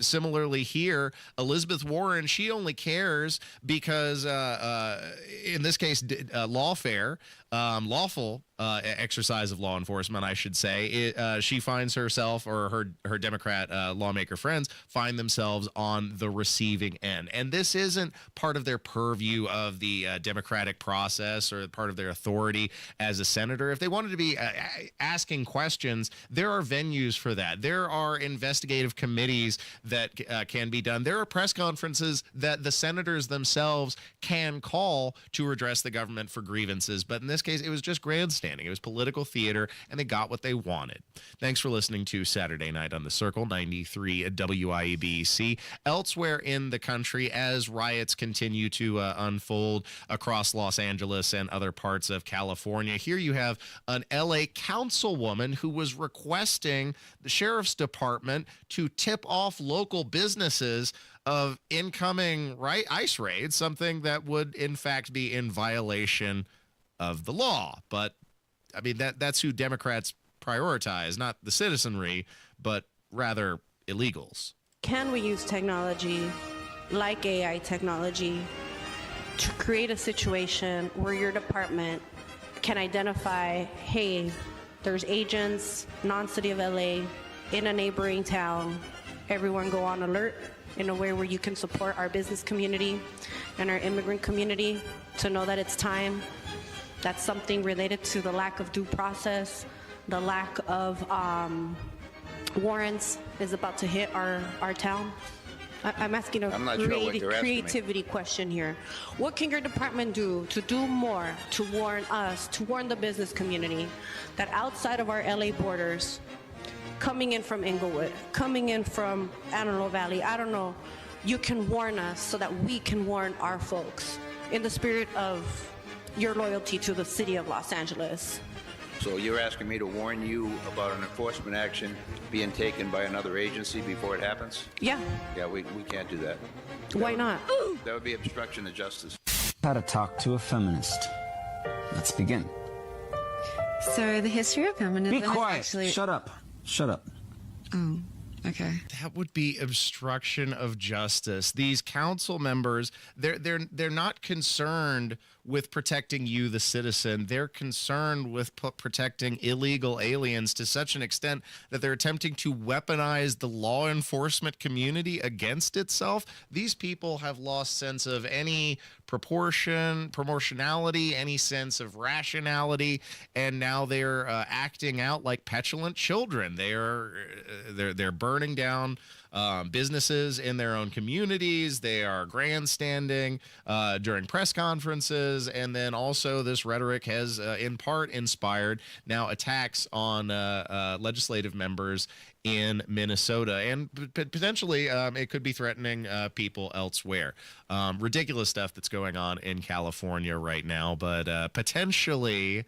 Similarly here, Elizabeth Warren, she only cares because, in this case, lawfare, lawful exercise of law enforcement, I should say, she finds herself, or her Democrat lawmaker friends find themselves on the receiving end. And this isn't part of their purview of the democratic process or part of their authority as a senator. If they wanted to be asking questions, there are venues for that. There are investigative committees that can be done. There are press conferences that the senators themselves can call to address the government for grievances. But in this case, it was just grandstanding. It was political theater, and they got what they wanted. Thanks for listening to Saturday Night on the Circle, 93 WIBC. Elsewhere in the country, as riots continue to unfold across Los Angeles and other parts of California, here you have an LA councilwoman who was requesting the sheriff's department to tip off local businesses of incoming ICE raids, something that would in fact be in violation of the law. But I mean, that's who Democrats prioritize, not the citizenry, but rather illegals. Can we use technology like AI technology to create a situation where your department can identify, hey, there's agents, non-city of LA, in a neighboring town. Everyone go on alert in a way where you can support our business community and our immigrant community to know that it's time. That's something related to the lack of due process, the lack of warrants is about to hit our town. I'm asking a creativity question here. What can your department do to do more to warn us, to warn the business community that outside of our LA borders, coming in from Inglewood, coming in from Antelope Valley, I don't know, you can warn us so that we can warn our folks in the spirit of your loyalty to the city of Los Angeles? So you're asking me to warn you about an enforcement action being taken by another agency before it happens? Yeah. Yeah, we can't do that. Why not? That would be obstruction of justice. How to talk to a feminist. Let's begin. So the history of feminism. Be quiet. Actually... Shut up. Shut up. Oh. Okay. That would be obstruction of justice. These council members, they're not concerned with protecting you, the citizen. They're concerned with protecting illegal aliens to such an extent that they're attempting to weaponize the law enforcement community against itself. These people have lost sense of any proportionality, any sense of rationality, and now they're acting out like petulant children. They're burning down businesses in their own communities. They are grandstanding during press conferences, and then also this rhetoric has in part inspired now attacks on legislative members in Minnesota, and potentially it could be threatening people elsewhere. Ridiculous stuff that's going on in California right now, but potentially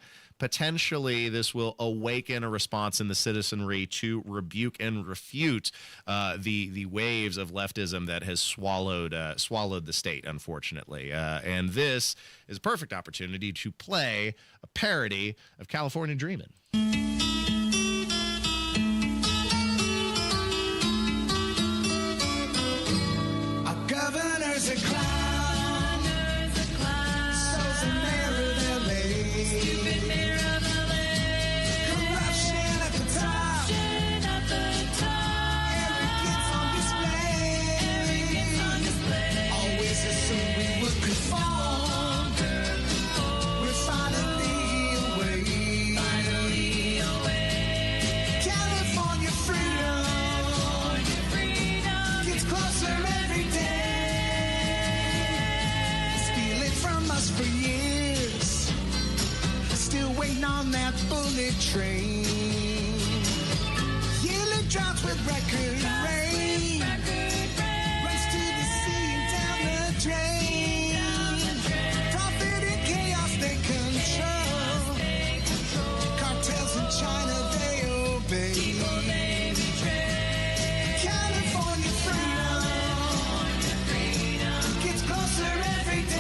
this will awaken a response in the citizenry to rebuke and refute the waves of leftism that has swallowed the state, unfortunately. And this is a perfect opportunity to play a parody of California Dreamin'. Our governor's a clown. So's the mayor of LA. Stupid mayor of LA. Corruption at the top. Arrogance on display. Always assumed we would conform. We're finally away. California freedom gets closer every day. Steal it from us for years. Still waiting on that bullet train. Yearly droughts with record rain. Runs to the sea and down the drain. Profit and chaos they control. Cartels in China they obey. California freedom gets closer every day.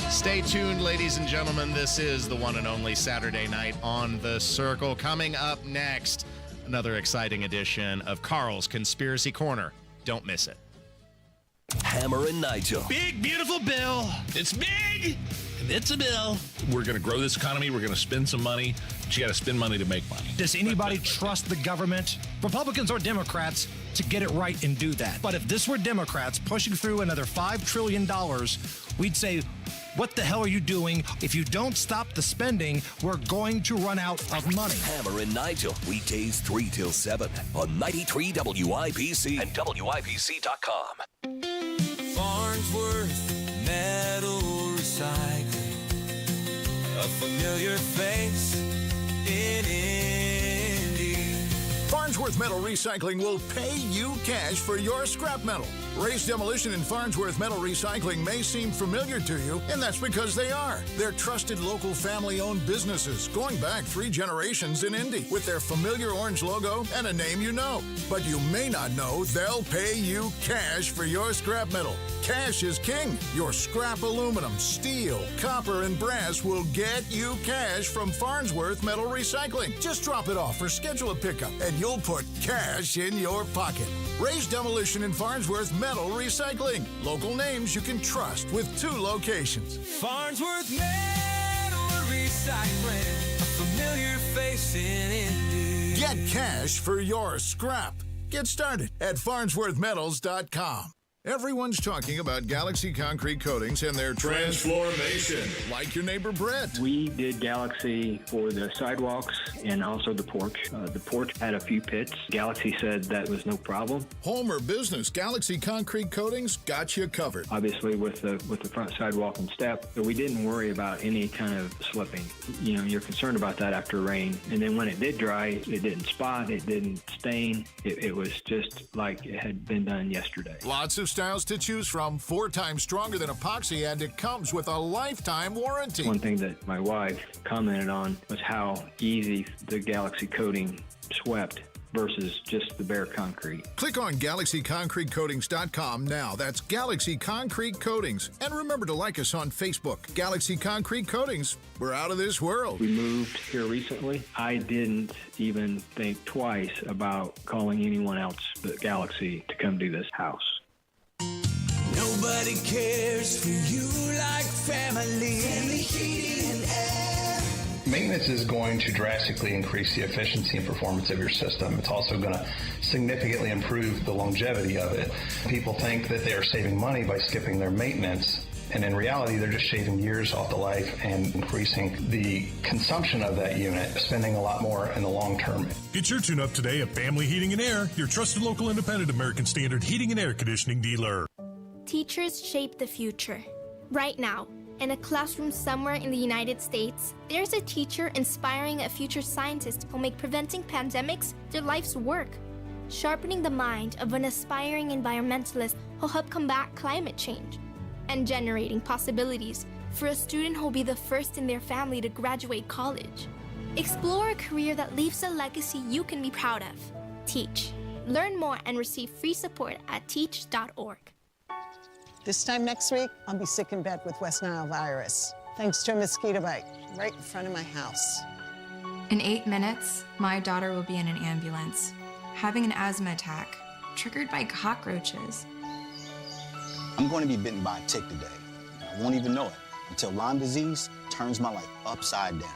Stay tuned, ladies and gentlemen. This is the one and only Saturday Night on the Circle. Coming up next, another exciting edition of Carl's Conspiracy Corner. Don't miss it. Hammer and Nigel. Big, beautiful bill. It's big. It's a bill. We're going to grow this economy. We're going to spend some money. But you got to spend money to make money. Does anybody trust the government, Republicans or Democrats, to get it right and do that? But if this were Democrats pushing through another $5 trillion, we'd say, what the hell are you doing? If you don't stop the spending, we're going to run out of money. Hammer and Nigel, weekdays 3 till 7 on 93 WIBC and WIBC.com. Farnsworth Metal Recycling, a familiar face in Indy. Farnsworth Metal Recycling will pay you cash for your scrap metal. Race Demolition and Farnsworth Metal Recycling may seem familiar to you, and that's because they are. They're trusted local family-owned businesses going back 3 generations in Indy with their familiar orange logo and a name you know. But you may not know they'll pay you cash for your scrap metal. Cash is king. Your scrap aluminum, steel, copper, and brass will get you cash from Farnsworth Metal Recycling. Just drop it off or schedule a pickup, and you'll put cash in your pocket. Ray's Demolition in Farnsworth Metal Recycling. Local names you can trust with 2 locations. Farnsworth Metal Recycling, a familiar face in Indy. Get cash for your scrap. Get started at farnsworthmetals.com. Everyone's talking about Galaxy Concrete Coatings and their transformation. Like your neighbor Brett. We did Galaxy for the sidewalks and also the porch. The porch had a few pits. Galaxy said that was no problem. Home or business, Galaxy Concrete Coatings got you covered. Obviously with the front sidewalk and step, so we didn't worry about any kind of slipping. You know, you're concerned about that after rain. And then when it did dry, it didn't spot, it didn't stain. It was just like it had been done yesterday. Lots of styles to choose from, 4 times stronger than epoxy, and it comes with a lifetime warranty. One thing that my wife commented on was how easy the Galaxy coating swept versus just the bare concrete. Click on GalaxyConcreteCoatings.com now. That's Galaxy Concrete Coatings. And remember to like us on Facebook. Galaxy Concrete Coatings. We're out of this world. We moved here recently. I didn't even think twice about calling anyone else but Galaxy to come do this house. Nobody cares for you like family. Family heating and air. Maintenance is going to drastically increase the efficiency and performance of your system. It's also going to significantly improve the longevity of it. People think that they are saving money by skipping their maintenance, and in reality, they're just shaving years off the life and increasing the consumption of that unit, spending a lot more in the long term. Get your tune-up today at Family Heating and Air, your trusted local independent American Standard heating and air conditioning dealer. Teachers shape the future. Right now, in a classroom somewhere in the United States, there's a teacher inspiring a future scientist who'll make preventing pandemics their life's work. Sharpening the mind of an aspiring environmentalist who'll help combat climate change. And generating possibilities for a student who'll be the first in their family to graduate college. Explore a career that leaves a legacy you can be proud of. Teach. Learn more and receive free support at teach.org. This time next week, I'll be sick in bed with West Nile virus, thanks to a mosquito bite right in front of my house. In 8 minutes, my daughter will be in an ambulance, having an asthma attack, triggered by cockroaches. I'm going to be bitten by a tick today. I won't even know it until Lyme disease turns my life upside down.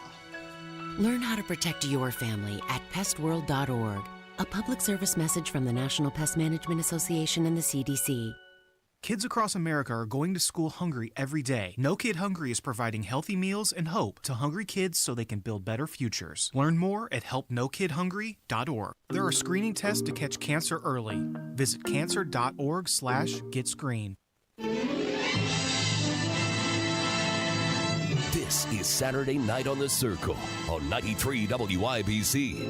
Learn how to protect your family at pestworld.org. A public service message from the National Pest Management Association and the CDC. Kids across America are going to school hungry every day. No Kid Hungry is providing healthy meals and hope to hungry kids so they can build better futures. Learn more at helpnokidhungry.org. There are screening tests to catch cancer early. Visit cancer.org/getscreened. This is Saturday Night on the Circle on 93 WIBC.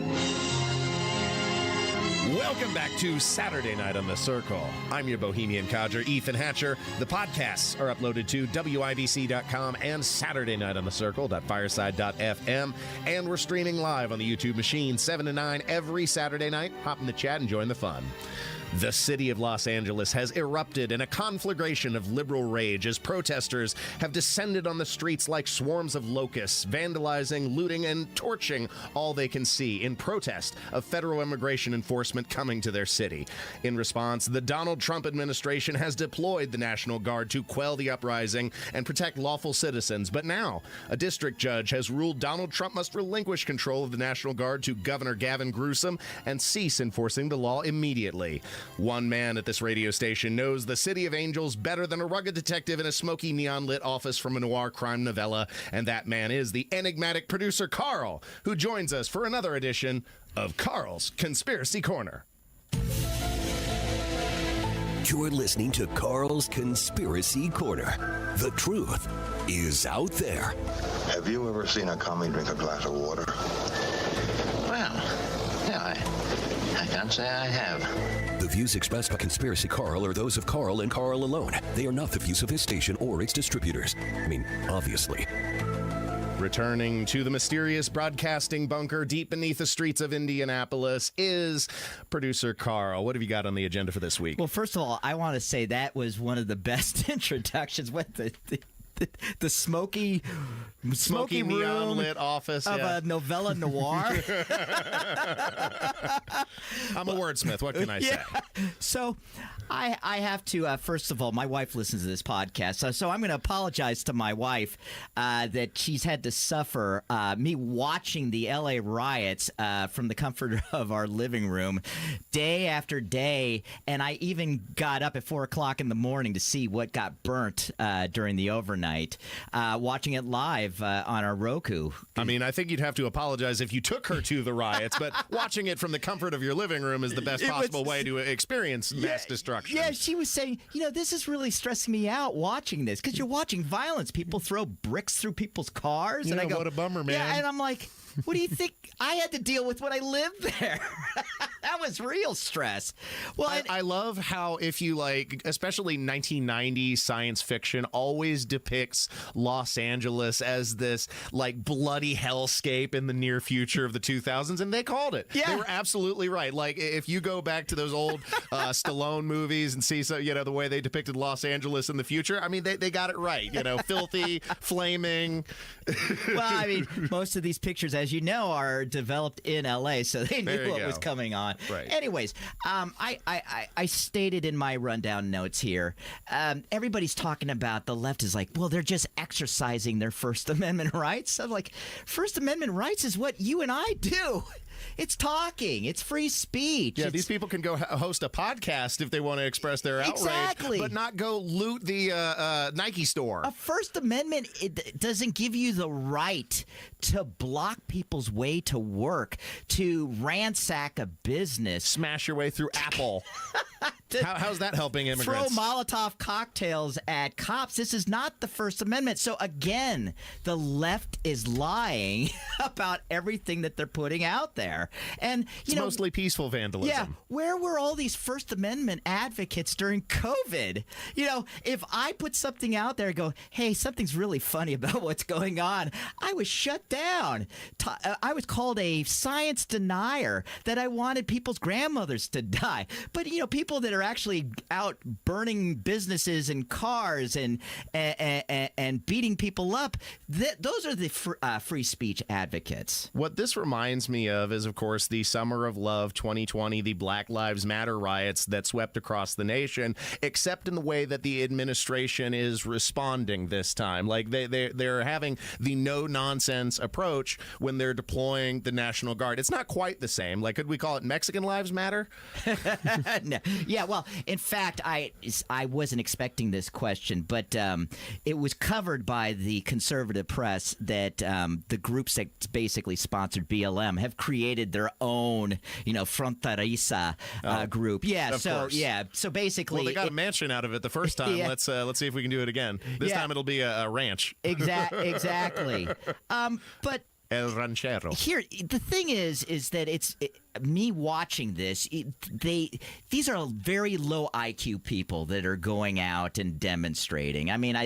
Welcome back to Saturday Night on the Circle. I'm your Bohemian codger, Ethan Hatcher. The podcasts are uploaded to WIBC.com and Saturday Night on the Circle.fireside.fm. And we're streaming live on the YouTube machine 7 to 9 every Saturday night. Hop in the chat and join the fun. The city of Los Angeles has erupted in a conflagration of liberal rage as protesters have descended on the streets like swarms of locusts, vandalizing, looting, and torching all they can see in protest of federal immigration enforcement coming to their city. In response, the Donald Trump administration has deployed the National Guard to quell the uprising and protect lawful citizens. But now, a district judge has ruled Donald Trump must relinquish control of the National Guard to Governor Gavin Newsom and cease enforcing the law immediately. One man at this radio station knows the City of Angels better than a rugged detective in a smoky neon-lit office from a noir crime novella, and that man is the enigmatic producer Carl, who joins us for another edition of Carl's Conspiracy Corner. You're listening to Carl's Conspiracy Corner. The truth is out there. Have you ever seen a commie drink a glass of water? Well, yeah, I can't say I have. The views expressed by Conspiracy Carl are those of Carl and Carl alone. They are not the views of his station or its distributors. I mean, obviously. Returning to the mysterious broadcasting bunker deep beneath the streets of Indianapolis is producer Carl. What have you got on the agenda for this week? Well, first of all, I want to say that was one of the best introductions. What the the smoky neon room lit office of a novella noir. I'm a wordsmith. What can I say? So I have to, first of all, my wife listens to this podcast, so I'm going to apologize to my wife that she's had to suffer me watching the LA riots from the comfort of our living room day after day, and I even got up at 4 o'clock in the morning to see what got burnt during the overnight, watching it live on our Roku. I mean, I think you'd have to apologize if you took her to the riots, but watching it from the comfort of your living room is the best possible way to experience mass destruction. Yeah, she was saying, this is really stressing me out watching this, because you're watching violence. People throw bricks through people's cars. Yeah, and I go, what a bummer, man. Yeah, and I'm like, what do you think I had to deal with when I lived there? That was real stress. Well, I love how, if you like, especially 1990s science fiction always depicts Los Angeles as this like bloody hellscape in the near future of the 2000s, and they called it. Yeah. They were absolutely right. Like, if you go back to those old Stallone movies and see the way they depicted Los Angeles in the future, I mean, they got it right. Filthy, flaming. Well, I mean, most of these pictures, as you know, are developed in LA, so they knew what was coming on. Right. Anyways, I stated in my rundown notes here, everybody's talking about the left is like, well, they're just exercising their First Amendment rights. I'm like, First Amendment rights is what you and I do. It's talking. It's free speech. Yeah, these people can go host a podcast if they want to express their outrage, but not go loot the Nike store. A First Amendment doesn't give you the right to block people's way to work, to ransack a business. Smash your way through Apple. How's that helping immigrants? Throw Molotov cocktails at cops. This is not the First Amendment. So again, the left is lying about everything that they're putting out there. And it's mostly peaceful vandalism. Yeah, where were all these First Amendment advocates during COVID? If I put something out there and go, hey, something's really funny about what's going on, I was shut down. I was called a science denier, that I wanted people's grandmothers to die. But, people that are actually out burning businesses and cars and beating people up, those are the free speech advocates. What this reminds me of is, of course, the Summer of Love 2020, the Black Lives Matter riots that swept across the nation, except in the way that the administration is responding this time. Like they're having the no-nonsense approach when they're deploying the National Guard. It's not quite the same. Like, could we call it Mexican Lives Matter? No. Yeah, well, in fact, I wasn't expecting this question, but it was covered by the conservative press that the groups that basically sponsored BLM have created their own, Fronteriza group. Yeah, so basically, well, they got a mansion out of it the first time. Yeah. Let's see if we can do it again. This time it'll be a ranch. Exactly. But El Ranchero. Here, the thing is that me watching this, these are very low IQ people that are going out and demonstrating. I mean,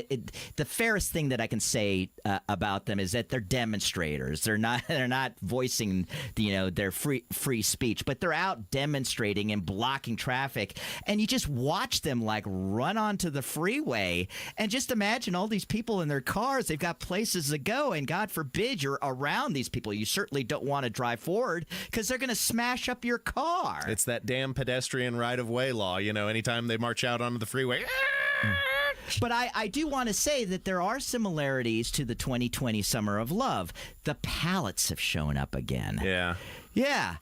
the fairest thing that I can say about them is that they're demonstrators. They're not voicing their free speech, but they're out demonstrating and blocking traffic. And you just watch them like run onto the freeway, and just imagine all these people in their cars. They've got places to go, and God forbid you're around these people. You certainly don't want to drive forward because they're going to smash up your car. It's that damn pedestrian right-of-way law. Anytime they march out onto the freeway. But I do want to say that there are similarities to the 2020 Summer of Love. The pallets have shown up again. Yeah. Yeah.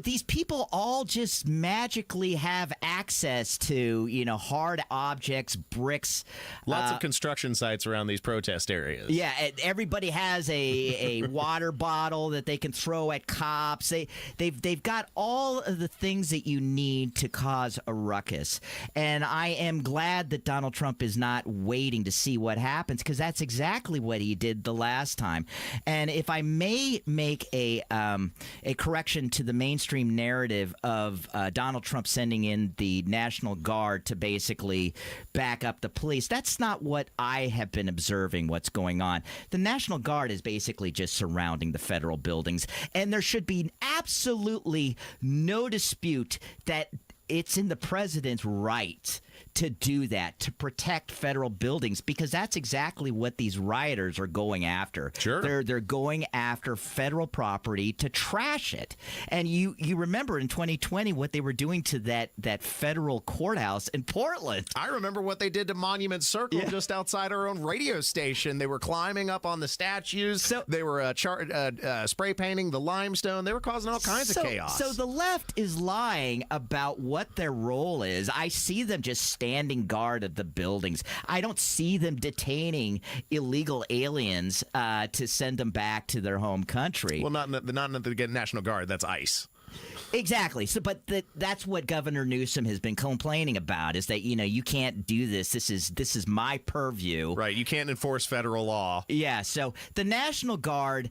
These people all just magically have access to, hard objects, bricks. Lots of construction sites around these protest areas. Yeah. Everybody has a water bottle that they can throw at cops. They've got all of the things that you need to cause a ruckus. And I am glad that Donald Trump is not waiting to see what happens, because that's exactly what he did the last time. And if I may make a correction to the mainstream narrative of Donald Trump sending in the National Guard to basically back up the police, that's not what I have been observing what's going on. The National Guard is basically just surrounding the federal buildings, and there should be absolutely no dispute that it's in the president's right to do that, to protect federal buildings, because that's exactly what these rioters are going after. Sure. They're going after federal property to trash it. And you remember in 2020 what they were doing to that federal courthouse in Portland. I remember what they did to Monument Circle just outside our own radio station. They were climbing up on the statues. They were spray painting the limestone. They were causing all kinds of chaos. So the left is lying about what their role is. I see them just standing guard at the buildings. I don't see them detaining illegal aliens to send them back to their home country. Well, not the National Guard. That's ICE. Exactly. So, but that's what Governor Newsom has been complaining about, is that, you can't do this. This is my purview. Right. You can't enforce federal law. Yeah. So the National Guard,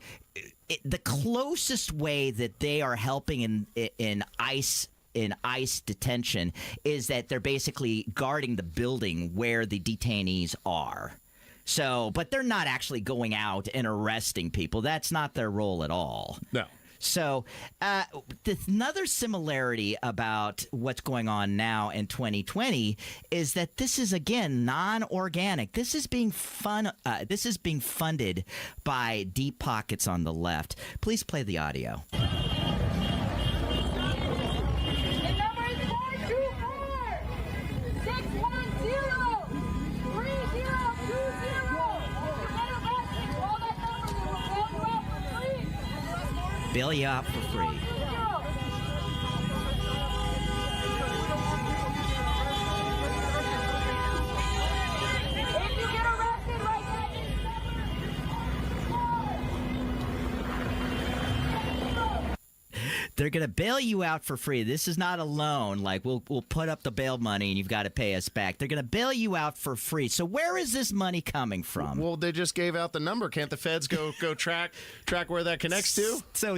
the closest way that they are helping in ICE detention is that they're basically guarding the building where the detainees are. So, but they're not actually going out and arresting people. That's not their role at all. No. So another similarity about what's going on now in 2020 is that this is, again, non-organic. This is being funded by deep pockets on the left. Please play the audio. Bail you out for free. They're going to bail you out for free. This is not a loan. Like, we'll put up the bail money and you've got to pay us back. They're going to bail you out for free. So where is this money coming from? Well, they just gave out the number. Can't the feds go track where that connects to? So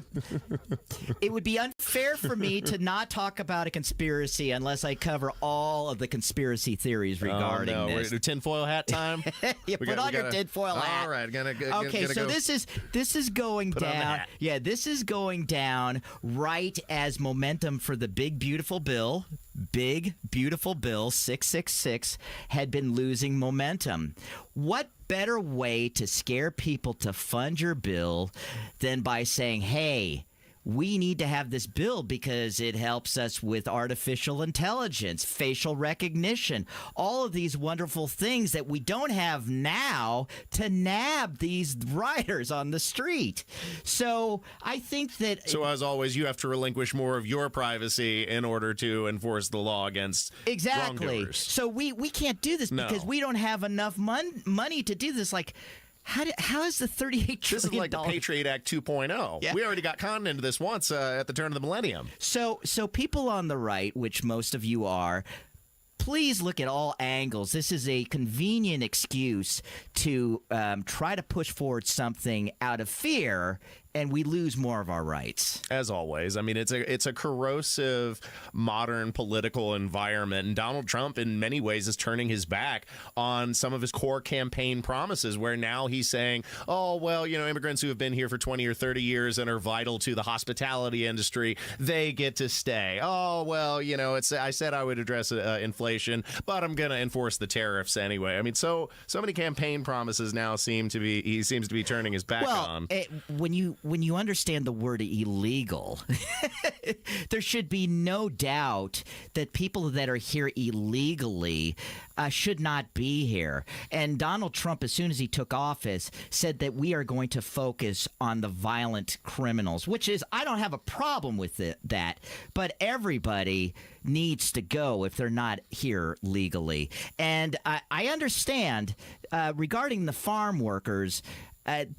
it would be unfair for me to not talk about a conspiracy unless I cover all of the conspiracy theories regarding this. We're tinfoil hat time. Put on your tinfoil hat. All right, this is going down. Yeah, this is going down right as momentum for the big beautiful bill 666 had been losing momentum. What better way to scare people to fund your bill than by saying, hey, we need to have this bill because it helps us with artificial intelligence, facial recognition, all of these wonderful things that we don't have now to nab these rioters on the street. So I think that... So as always, you have to relinquish more of your privacy in order to enforce the law against wrongdoers. So we can't do this because we don't have enough money to do this. Like... How is the $38 trillion? This is like the Patriot Act 2.0. Yeah. We already got conned into this once at the turn of the millennium. So people on the right, which most of you are, please look at all angles. This is a convenient excuse to try to push forward something out of fear, and we lose more of our rights. As always. I mean, it's a corrosive modern political environment, and Donald Trump in many ways is turning his back on some of his core campaign promises, where now he's saying, oh, well, immigrants who have been here for 20 or 30 years and are vital to the hospitality industry, they get to stay. Oh, well, I said I would address inflation, but I'm going to enforce the tariffs anyway. I mean, so many campaign promises now he seems to be turning his back on. When you understand the word illegal, there should be no doubt that people that are here illegally should not be here. And Donald Trump, as soon as he took office, said that we are going to focus on the violent criminals, which is, I don't have a problem with that, but everybody needs to go if they're not here legally. And I understand regarding the farm workers,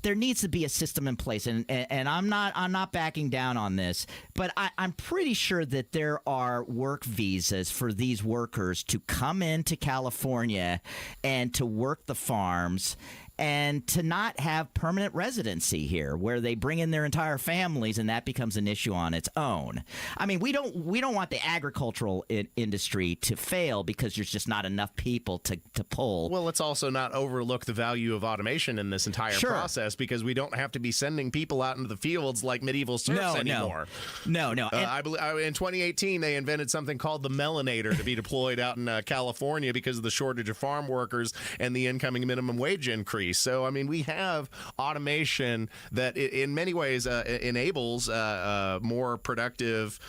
there needs to be a system in place, and I'm not backing down on this, but I'm pretty sure that there are work visas for these workers to come into California and to work the farms and to not have permanent residency here, where they bring in their entire families, and that becomes an issue on its own. I mean, we don't want the agricultural industry to fail because there's just not enough people to pull. Well, let's also not overlook the value of automation in this entire process, because we don't have to be sending people out into the fields like medieval serfs anymore. No. I believe in 2018 they invented something called the Melanator to be deployed out in California because of the shortage of farm workers and the incoming minimum wage increase. So, I mean, we have automation that in many ways enables more productive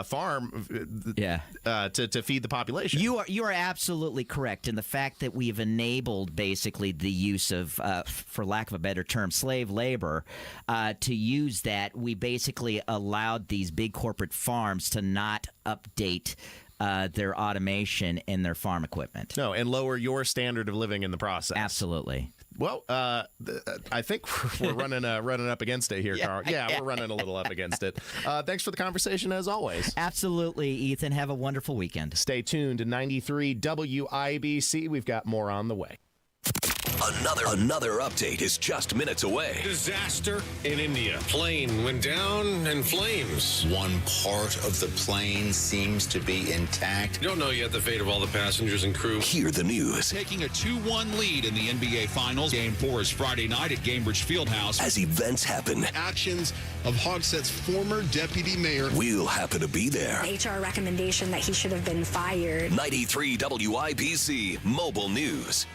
farm to feed the population. You are absolutely correct in the fact that we've enabled basically the use of, for lack of a better term, slave labor. To use that, we basically allowed these big corporate farms to not update their automation and their farm equipment. No, and lower your standard of living in the process. Absolutely. Well, I think we're running up against it here, Carl. Yeah, we're running a little up against it. Thanks for the conversation, as always. Absolutely, Ethan. Have a wonderful weekend. Stay tuned to 93 WIBC. We've got more on the way. Another update is just minutes away. Disaster in India. Plane went down in flames. One part of the plane seems to be intact. You don't know yet the fate of all the passengers and crew. Hear the news. Taking a 2-1 lead in the NBA Finals. Game 4 is Friday night at Gainbridge Fieldhouse. As events happen. Actions of Hogsett's former deputy mayor. We'll happen to be there. HR recommendation that he should have been fired. 93 WIBC Mobile News.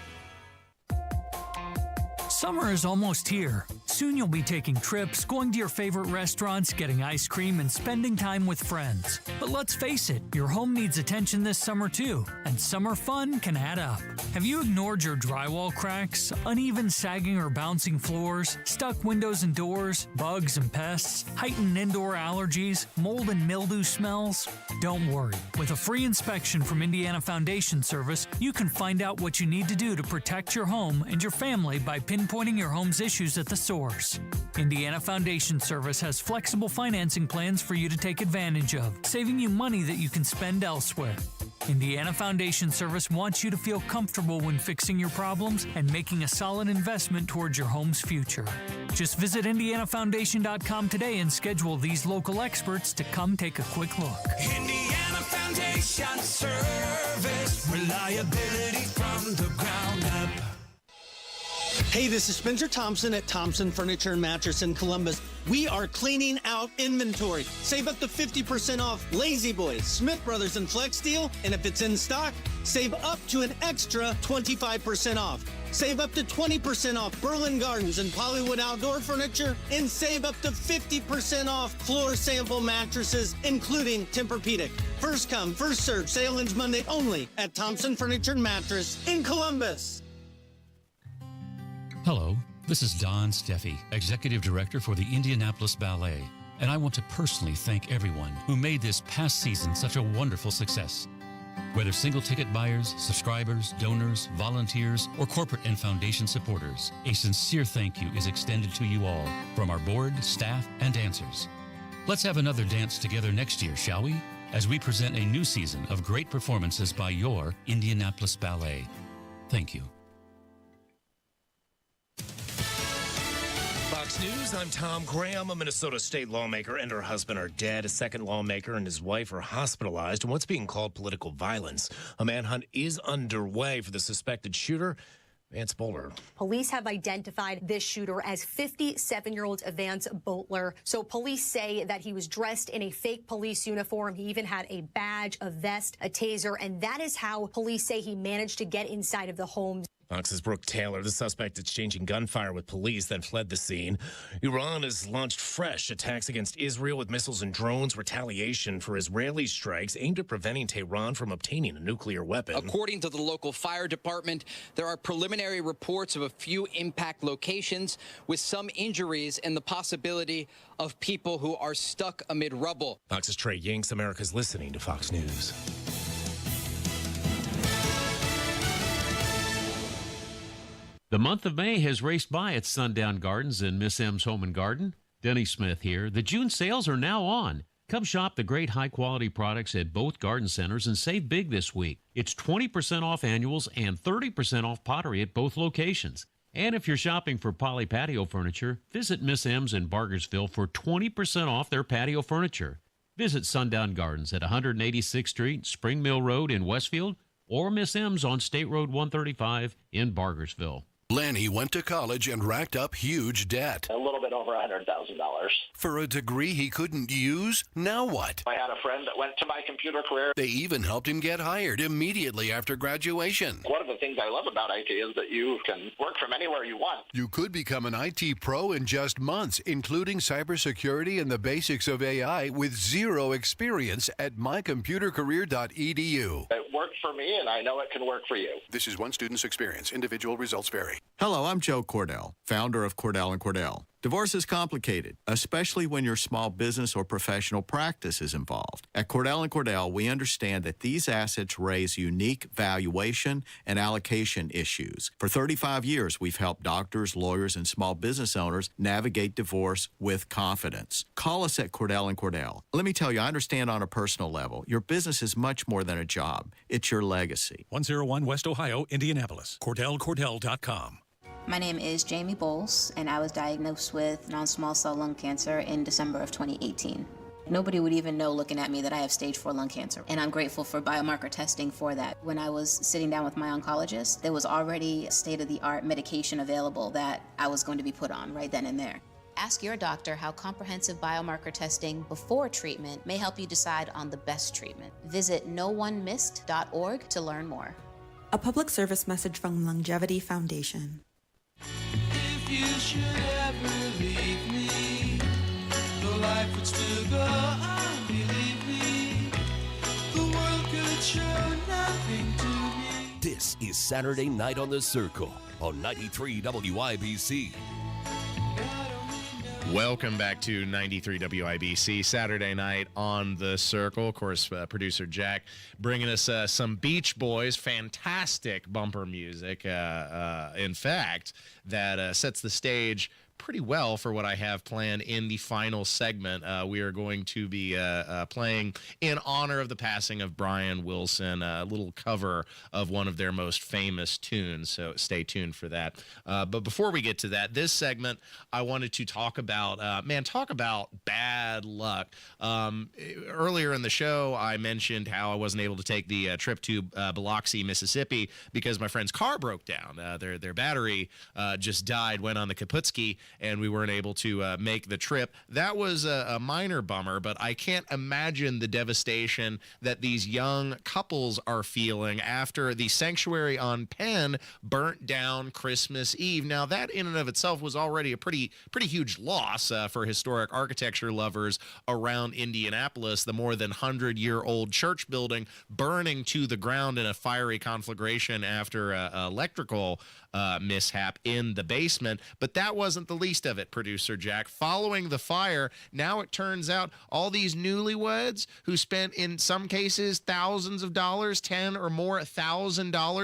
Summer is almost here. Soon you'll be taking trips, going to your favorite restaurants, getting ice cream, and spending time with friends. But let's face it, your home needs attention this summer too, and summer fun can add up. Have you ignored your drywall cracks, uneven sagging or bouncing floors, stuck windows and doors, bugs and pests, heightened indoor allergies, mold and mildew smells? Don't worry. With a free inspection from Indiana Foundation Service, you can find out what you need to do to protect your home and your family by pinpointing your home's issues at the source. Indiana Foundation Service has flexible financing plans for you to take advantage of, saving you money that you can spend elsewhere. Indiana Foundation Service wants you to feel comfortable when fixing your problems and making a solid investment towards your home's future. Just visit IndianaFoundation.com today and schedule these local experts to come take a quick look. Indiana Foundation Service, reliability from the ground up. Hey, this is Spencer Thompson at Thompson Furniture and Mattress in Columbus. We are cleaning out inventory. Save up to 50% off Lazy Boy, Smith Brothers, and Flex Steel. And if it's in stock, save up to an extra 25% off. Save up to 20% off Berlin Gardens and Pollywood Outdoor Furniture. And save up to 50% off floor sample mattresses, including Tempur-Pedic. First come, first serve. Sale ends Monday only at Thompson Furniture and Mattress in Columbus. Hello, this is Don Steffi, Executive Director for the Indianapolis Ballet, and I want to personally thank everyone who made this past season such a wonderful success. Whether single ticket buyers, subscribers, donors, volunteers, or corporate and foundation supporters, a sincere thank you is extended to you all from our board, staff, and dancers. Let's have another dance together next year, shall we? As we present a new season of great performances by your Indianapolis Ballet. Thank you. Fox News, I'm Tom Graham. A Minnesota state lawmaker and her husband are dead. A second lawmaker and his wife are hospitalized in what's being called political violence. A manhunt is underway for the suspected shooter. Vance Bowler. Police have identified this shooter as 57-year-old Vance Bowler. So police say that he was dressed in a fake police uniform. He even had a badge, a vest, a taser, and that is how police say he managed to get inside of the home. Fox's Brooke Taylor, the suspect exchanging gunfire with police, then fled the scene. Iran has launched fresh attacks against Israel with missiles and drones, retaliation for Israeli strikes aimed at preventing Tehran from obtaining a nuclear weapon. According to the local fire department, there are preliminary reports of a few impact locations with some injuries and the possibility of people who are stuck amid rubble. Fox's Trey Yanks, America's listening to Fox News. The month of May has raced by at Sundown Gardens in Miss M's Home and Garden. Denny Smith here. The June sales are now on. Come shop the great high-quality products at both garden centers and save big this week. It's 20% off annuals and 30% off pottery at both locations. And if you're shopping for Poly Patio Furniture, visit Miss M's in Bargersville for 20% off their patio furniture. Visit Sundown Gardens at 186th Street, Spring Mill Road in Westfield, or Miss M's on State Road 135 in Bargersville. Lanny went to college and racked up huge debt. A little bit over $100,000. For a degree he couldn't use? Now what? I had a friend that went to my computer career. They even helped him get hired immediately after graduation. One of the things I love about IT is that you can work from anywhere you want. You could become an IT pro in just months, including cybersecurity and the basics of AI with zero experience at mycomputercareer.edu. It worked for me, and I know it can work for you. This is one student's experience. Individual results vary. Hello, I'm Joe Cordell, founder of Cordell & Cordell. Divorce is complicated, especially when your small business or professional practice is involved. At Cordell & Cordell, we understand that these assets raise unique valuation and allocation issues. For 35 years, we've helped doctors, lawyers, and small business owners navigate divorce with confidence. Call us at Cordell & Cordell. Let me tell you, I understand on a personal level, your business is much more than a job. It's your legacy. 101 West Ohio, Indianapolis. CordellCordell.com. My name is Jamie Bowles, and I was diagnosed with non-small cell lung cancer in December of 2018. Nobody would even know looking at me that I have stage 4 lung cancer, and I'm grateful for biomarker testing for that. When I was sitting down with my oncologist, there was already state-of-the-art medication available that I was going to be put on right then and there. Ask your doctor how comprehensive biomarker testing before treatment may help you decide on the best treatment. Visit NoOneMissed.org to learn more. A public service message from Longevity Foundation. If you should ever leave me, the life would still go on, believe me. The world could show nothing to me. This is Saturday Night on the Circle on 93 WIBC. Welcome back to 93 WIBC, Saturday Night on the Circle. Of course, producer Jack bringing us some Beach Boys, fantastic bumper music. In fact, that sets the stage pretty well for what I have planned in the final segment. We are going to be playing in honor of the passing of Brian Wilson, a little cover of one of their most famous tunes, so stay tuned for that. But before we get to that, this segment, I wanted to talk about, talk about bad luck. Earlier in the show, I mentioned how I wasn't able to take the trip to Biloxi, Mississippi, because my friend's car broke down. Their battery just died, went on the Kaputski, and we weren't able to make the trip. That was a minor bummer, but I can't imagine the devastation that these young couples are feeling after the sanctuary on Penn burnt down Christmas Eve. Now, that in and of itself was already a pretty huge loss for historic architecture lovers around Indianapolis. The more than 100-year-old church building burning to the ground in a fiery conflagration after electrical mishap in the basement. But that wasn't the least of it, producer Jack. Following the fire, now it turns out all these newlyweds who spent in some cases thousands of dollars, $10,000 or more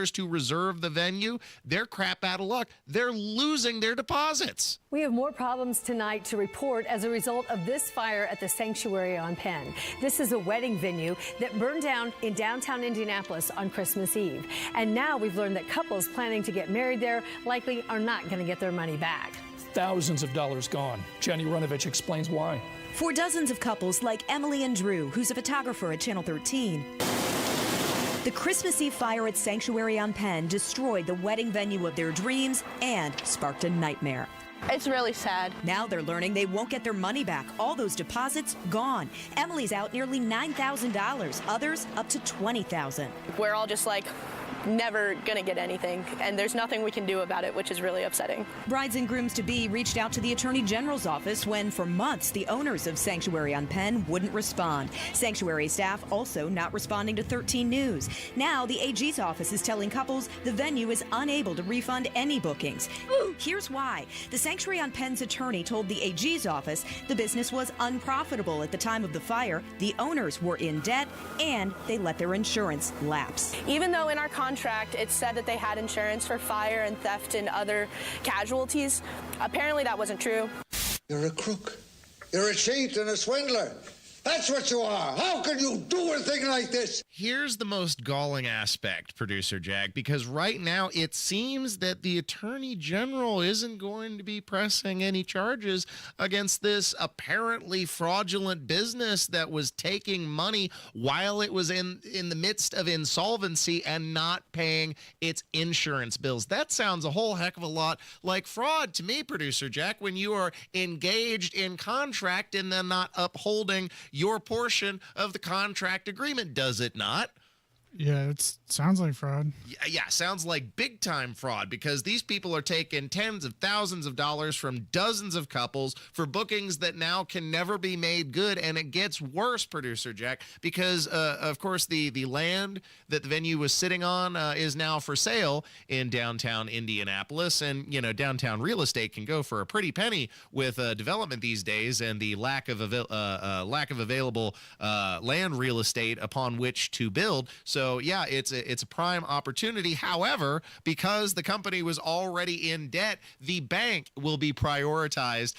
to reserve the venue, they're crap out of luck. They're losing their deposits. We have more problems tonight to report as a result of this fire at the Sanctuary on Penn. This is a wedding venue that burned down in downtown Indianapolis on Christmas Eve. And now we've learned that couples planning to get married there likely are not going to get their money back. Thousands of dollars gone. Jenny Runovich explains why. For dozens of couples like Emily and Drew, who's a photographer at Channel 13, the Christmas Eve fire at Sanctuary on Penn destroyed the wedding venue of their dreams and sparked a nightmare. It's really sad. Now they're learning they won't get their money back. All those deposits gone. Emily's out nearly $9,000. Others up to $20,000. We're all just like, never gonna get anything, and there's nothing we can do about it, which is really upsetting. Brides and grooms-to-be reached out to the Attorney General's office when, for months, the owners of Sanctuary on Penn wouldn't respond. Sanctuary staff also not responding to 13 News. Now, the AG's office is telling couples the venue is unable to refund any bookings. Here's why. The Sanctuary on Penn's attorney told the AG's office the business was unprofitable at the time of the fire, the owners were in debt, and they let their insurance lapse. Even though in our contract it said that they had insurance for fire and theft and other casualties, apparently that wasn't true. You're a crook. You're a cheat and a swindler. That's what you are. How can you do a thing like this? Here's the most galling aspect, Producer Jack, because right now it seems that the Attorney General isn't going to be pressing any charges against this apparently fraudulent business that was taking money while it was in the midst of insolvency and not paying its insurance bills. That sounds a whole heck of a lot like fraud to me, Producer Jack, when you are engaged in contract and then not upholding your portion of the contract agreement, does it not? Yeah, it sounds like fraud. Yeah, sounds like big time fraud, because these people are taking tens of thousands of dollars from dozens of couples for bookings that now can never be made good. And it gets worse, Producer Jack, because of course the land that the venue was sitting on is now for sale in downtown Indianapolis. And, you know, downtown real estate can go for a pretty penny with development these days, and the lack of available land real estate upon which to build. So yeah, it's a prime opportunity. However, because the company was already in debt, the bank will be prioritized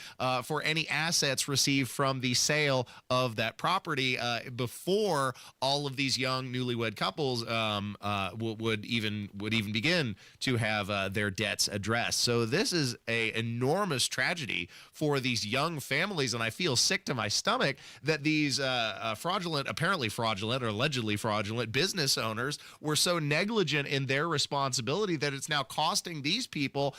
for any assets received from the sale of that property before all of these young newlywed couples would even begin to have their debts addressed. So this is an enormous tragedy for these young families, and I feel sick to my stomach that these apparently fraudulent or allegedly fraudulent business owners were so negligent in their responsibility that it's now costing these people.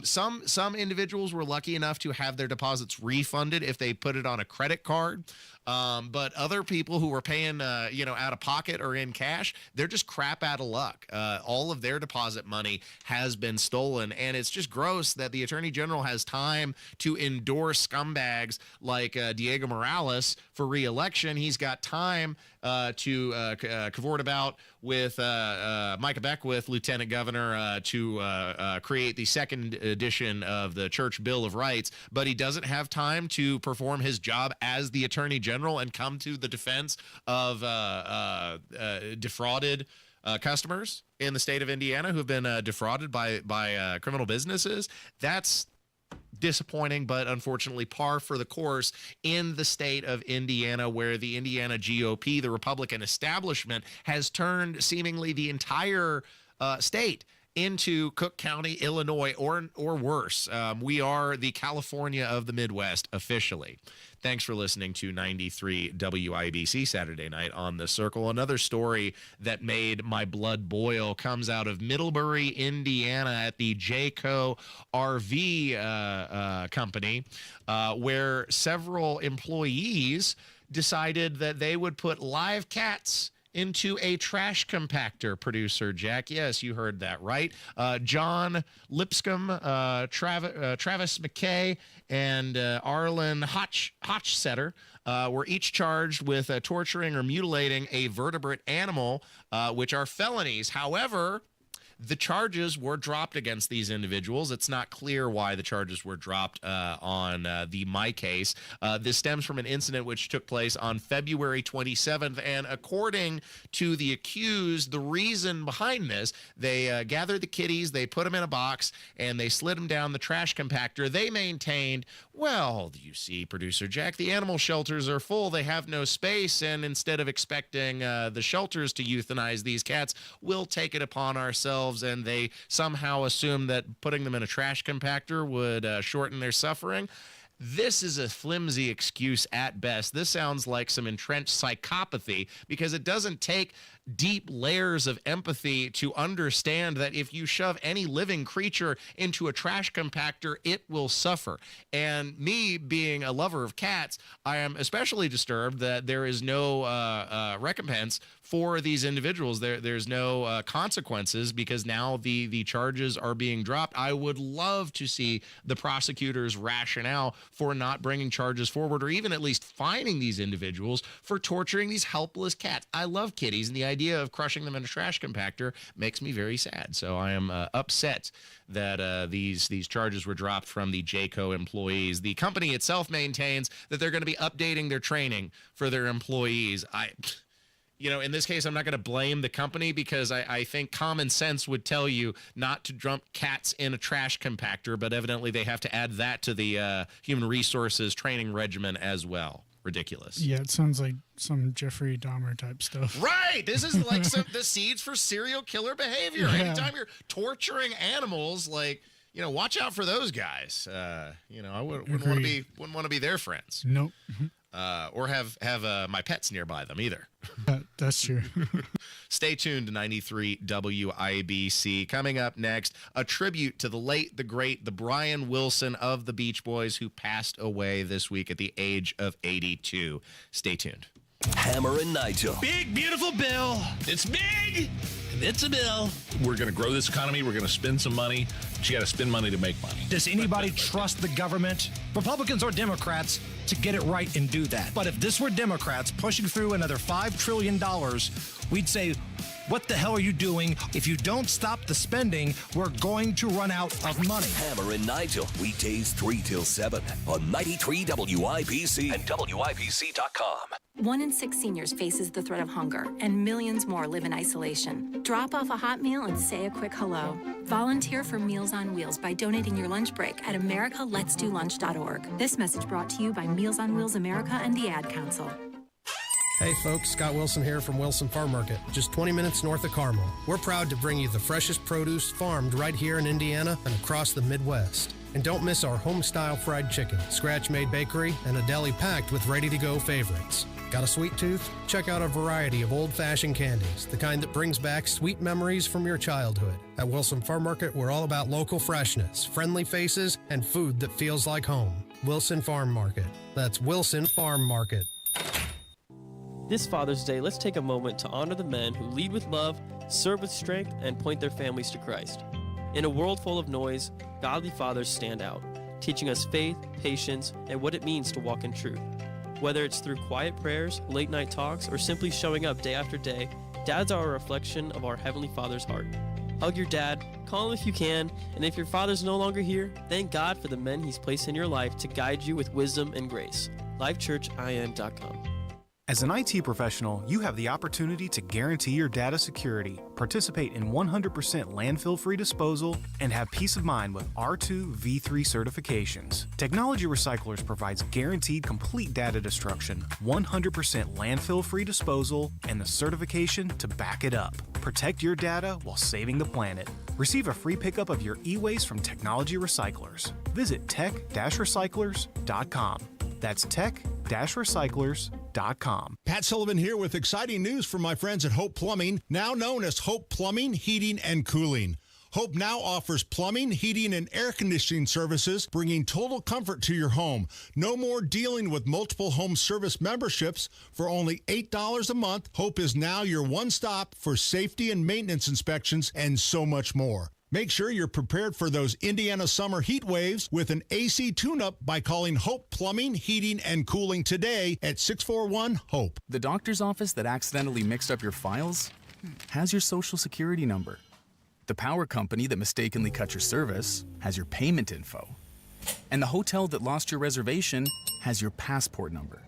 Some individuals were lucky enough to have their deposits refunded if they put it on a credit card. But other people who were paying, out of pocket or in cash, they're just crap out of luck. All of their deposit money has been stolen. And it's just gross that the Attorney General has time to endorse scumbags like Diego Morales for re-election. He's got time to cavort about with Micah Beckwith, Lieutenant Governor, to create the second edition of the Church Bill of Rights, but he doesn't have time to perform his job as the Attorney General and come to the defense of defrauded customers in the state of Indiana who've been defrauded by criminal businesses. That's disappointing, but unfortunately par for the course in the state of Indiana, where the Indiana GOP, the Republican establishment, has turned seemingly the entire state into Cook County, Illinois, or worse. We are the California of the Midwest officially. Thanks for listening to 93 WIBC Saturday Night on the Circle. Another story that made my blood boil comes out of Middlebury, Indiana, at the Jayco RV company, where several employees decided that they would put live cats into a trash compactor, Producer Jack. Yes, you heard that right. John Lipscomb, Travis McKay, and Arlen Hochsetter were each charged with torturing or mutilating a vertebrate animal, which are felonies. However, the charges were dropped against these individuals. It's not clear why the charges were dropped on the My Case. This stems from an incident which took place on February 27th, and according to the accused, the reason behind this, they gathered the kitties, they put them in a box, and they slid them down the trash compactor. They maintained, well, you see, Producer Jack, the animal shelters are full, they have no space, and instead of expecting the shelters to euthanize these cats, we'll take it upon ourselves. And they somehow assume that putting them in a trash compactor would shorten their suffering. This is a flimsy excuse at best. This sounds like some entrenched psychopathy, because it doesn't take deep layers of empathy to understand that if you shove any living creature into a trash compactor, it will suffer. And me being a lover of cats, I am especially disturbed that there is no recompense for these individuals. There's no consequences, because now the charges are being dropped. I would love to see the prosecutor's rationale for not bringing charges forward, or even at least fining these individuals for torturing these helpless cats. I love kitties, and the idea of crushing them in a trash compactor makes me very sad. So I am upset that these charges were dropped from the Jayco employees. The company itself maintains that they're going to be updating their training for their employees. In this case, I'm not going to blame the company, because I think common sense would tell you not to dump cats in a trash compactor, but evidently they have to add that to the human resources training regimen as well. ridiculous. Yeah, it sounds like some Jeffrey Dahmer type stuff. Right. This is like the seeds for serial killer behavior. Yeah. Anytime you're torturing animals, like, watch out for those guys. I wouldn't want to be their friends. Nope. Or have my pets nearby them either. That's true. Stay tuned to 93 WIBC. Coming up next, a tribute to the late, the great, the Brian Wilson of the Beach Boys, who passed away this week at the age of 82. Stay tuned. Hammer and Nigel. Big, beautiful bill. It's big. It's a bill. We're going to grow this economy. We're going to spend some money. But you got to spend money to make money. Does anybody trust the government, Republicans or Democrats, to get it right and do that? But if this were Democrats pushing through another $5 trillion, we'd say, what the hell are you doing? If you don't stop the spending, we're going to run out of money. Hammer and Nigel, weekdays 3 till 7 on 93 WIBC and WIBC.com. 1 in 6 seniors faces the threat of hunger, and millions more live in isolation. Drop off a hot meal and say a quick hello. Volunteer for Meals on Wheels by donating your lunch break at americaletsdolunch.org. This message brought to you by Meals on Wheels America and the Ad Council. Hey folks, Scott Wilson here from Wilson Farm Market, just 20 minutes north of Carmel. We're proud to bring you the freshest produce farmed right here in Indiana and across the Midwest. And don't miss our home-style fried chicken, scratch-made bakery, and a deli packed with ready-to-go favorites. Got a sweet tooth? Check out our variety of old-fashioned candies, the kind that brings back sweet memories from your childhood. At Wilson Farm Market, we're all about local freshness, friendly faces, and food that feels like home. Wilson Farm Market. That's Wilson Farm Market. This Father's Day, let's take a moment to honor the men who lead with love, serve with strength, and point their families to Christ. In a world full of noise, godly fathers stand out, teaching us faith, patience, and what it means to walk in truth. Whether it's through quiet prayers, late-night talks, or simply showing up day after day, dads are a reflection of our Heavenly Father's heart. Hug your dad, call him if you can, and if your father's no longer here, thank God for the men He's placed in your life to guide you with wisdom and grace. LifeChurchIN.com. As an IT professional, you have the opportunity to guarantee your data security, participate in 100% landfill-free disposal, and have peace of mind with R2 V3 certifications. Technology Recyclers provides guaranteed complete data destruction, 100% landfill-free disposal, and the certification to back it up. Protect your data while saving the planet. Receive a free pickup of your e-waste from Technology Recyclers. Visit tech-recyclers.com. That's tech-recyclers.com. Pat Sullivan here with exciting news from my friends at Hope Plumbing, now known as Hope Plumbing, Heating, and Cooling. Hope now offers plumbing, heating, and air conditioning services, bringing total comfort to your home. No more dealing with multiple home service memberships. For only $8 a month, Hope is now your one-stop for safety and maintenance inspections and so much more. Make sure you're prepared for those Indiana summer heat waves with an AC tune-up by calling Hope Plumbing, Heating, and Cooling today at 641-HOPE. The doctor's office that accidentally mixed up your files has your social security number. The power company that mistakenly cut your service has your payment info. And the hotel that lost your reservation has your passport number.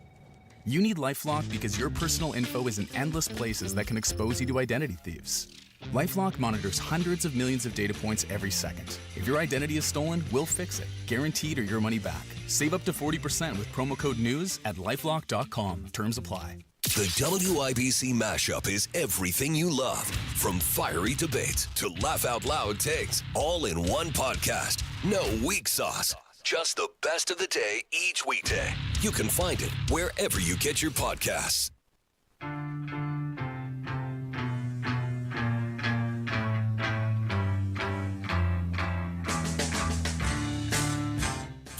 You need LifeLock because your personal info is in endless places that can expose you to identity thieves. LifeLock monitors hundreds of millions of data points every second. If your identity is stolen, we'll fix it, guaranteed or your money back. Save up to 40% with promo code NEWS at LifeLock.com. Terms apply. The WIBC mashup is everything you love, from fiery debates to laugh-out-loud takes, all in one podcast. No weak sauce, just the best of the day each weekday. You can find it wherever you get your podcasts.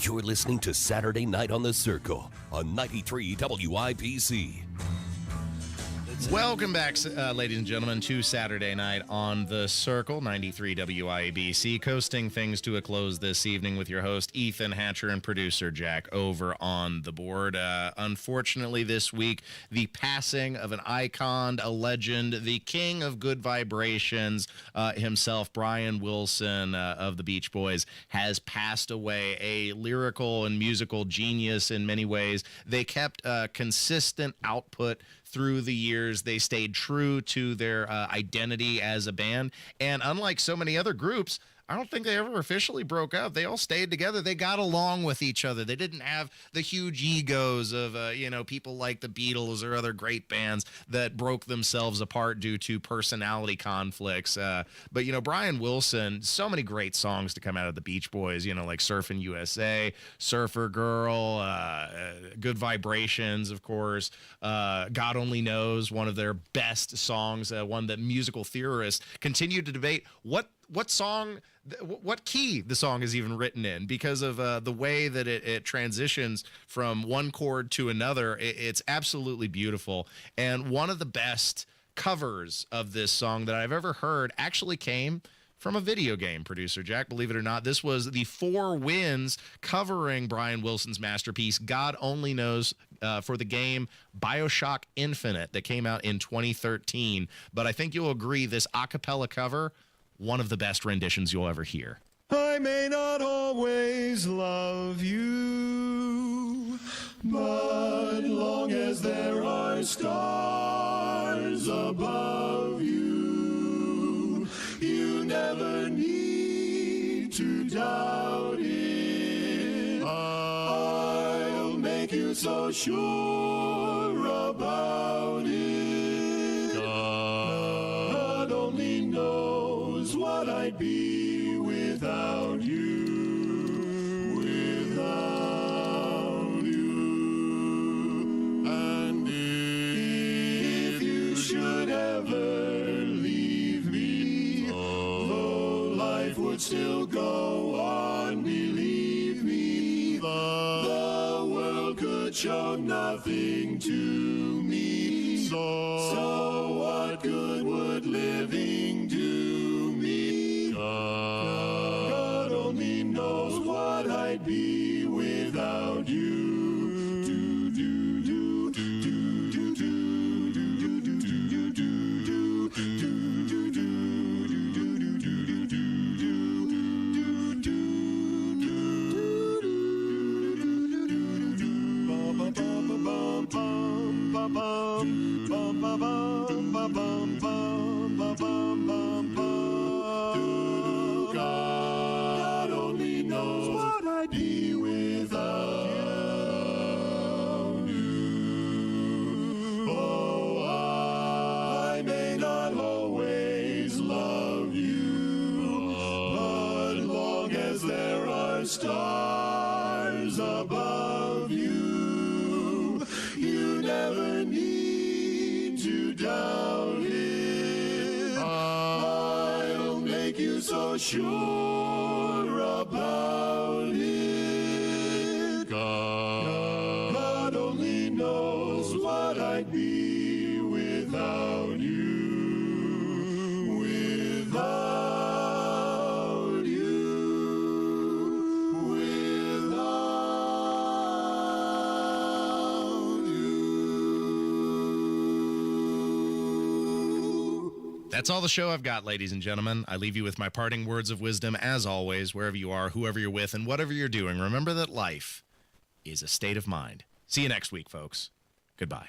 You're listening to Saturday Night on the Circle on 93 WIBC. Welcome back, ladies and gentlemen, to Saturday Night on the Circle, 93 WIBC, coasting things to a close this evening with your host, Ethan Hatcher, and producer Jack over on the board. Unfortunately, this week, the passing of an icon, a legend, the king of good vibrations himself, Brian Wilson of the Beach Boys, has passed away, a lyrical and musical genius in many ways. They kept consistent output through the years. They stayed true to their identity as a band. And unlike so many other groups, I don't think they ever officially broke up. They all stayed together. They got along with each other. They didn't have the huge egos of, people like the Beatles or other great bands that broke themselves apart due to personality conflicts. But Brian Wilson, so many great songs to come out of the Beach Boys, like Surfin' USA, Surfer Girl, Good Vibrations, of course. God Only Knows, one of their best songs, one that musical theorists continue to debate what song, what key the song is even written in, because of the way that it transitions from one chord to another. It's absolutely beautiful. And one of the best covers of this song that I've ever heard actually came from a video game producer, Jack, believe it or not. This was the Four Winds covering Brian Wilson's masterpiece, God Only Knows, for the game BioShock Infinite that came out in 2013. But I think you'll agree this a cappella cover, one of the best renditions you'll ever hear. I may not always love you, but long as there are stars above you, you never need to doubt it. I'll make you so sure about it. God only knows what I'd be without you, without you. And if you should ever leave me, though life would still go on, believe me, the world could show nothing to me. So what good would living do me? God only knows what I'd be without you. God only knows what I'd be without you. Oh, I may not always love you, but long as there are stars above you, you never need to doubt it. I'll make you so sure about it. God only knows what I'd be without you, without you, without you. That's all the show I've got, ladies and gentlemen. I leave you with my parting words of wisdom, as always, wherever you are, whoever you're with, and whatever you're doing. Remember that life is a state of mind. See you next week, folks. Goodbye.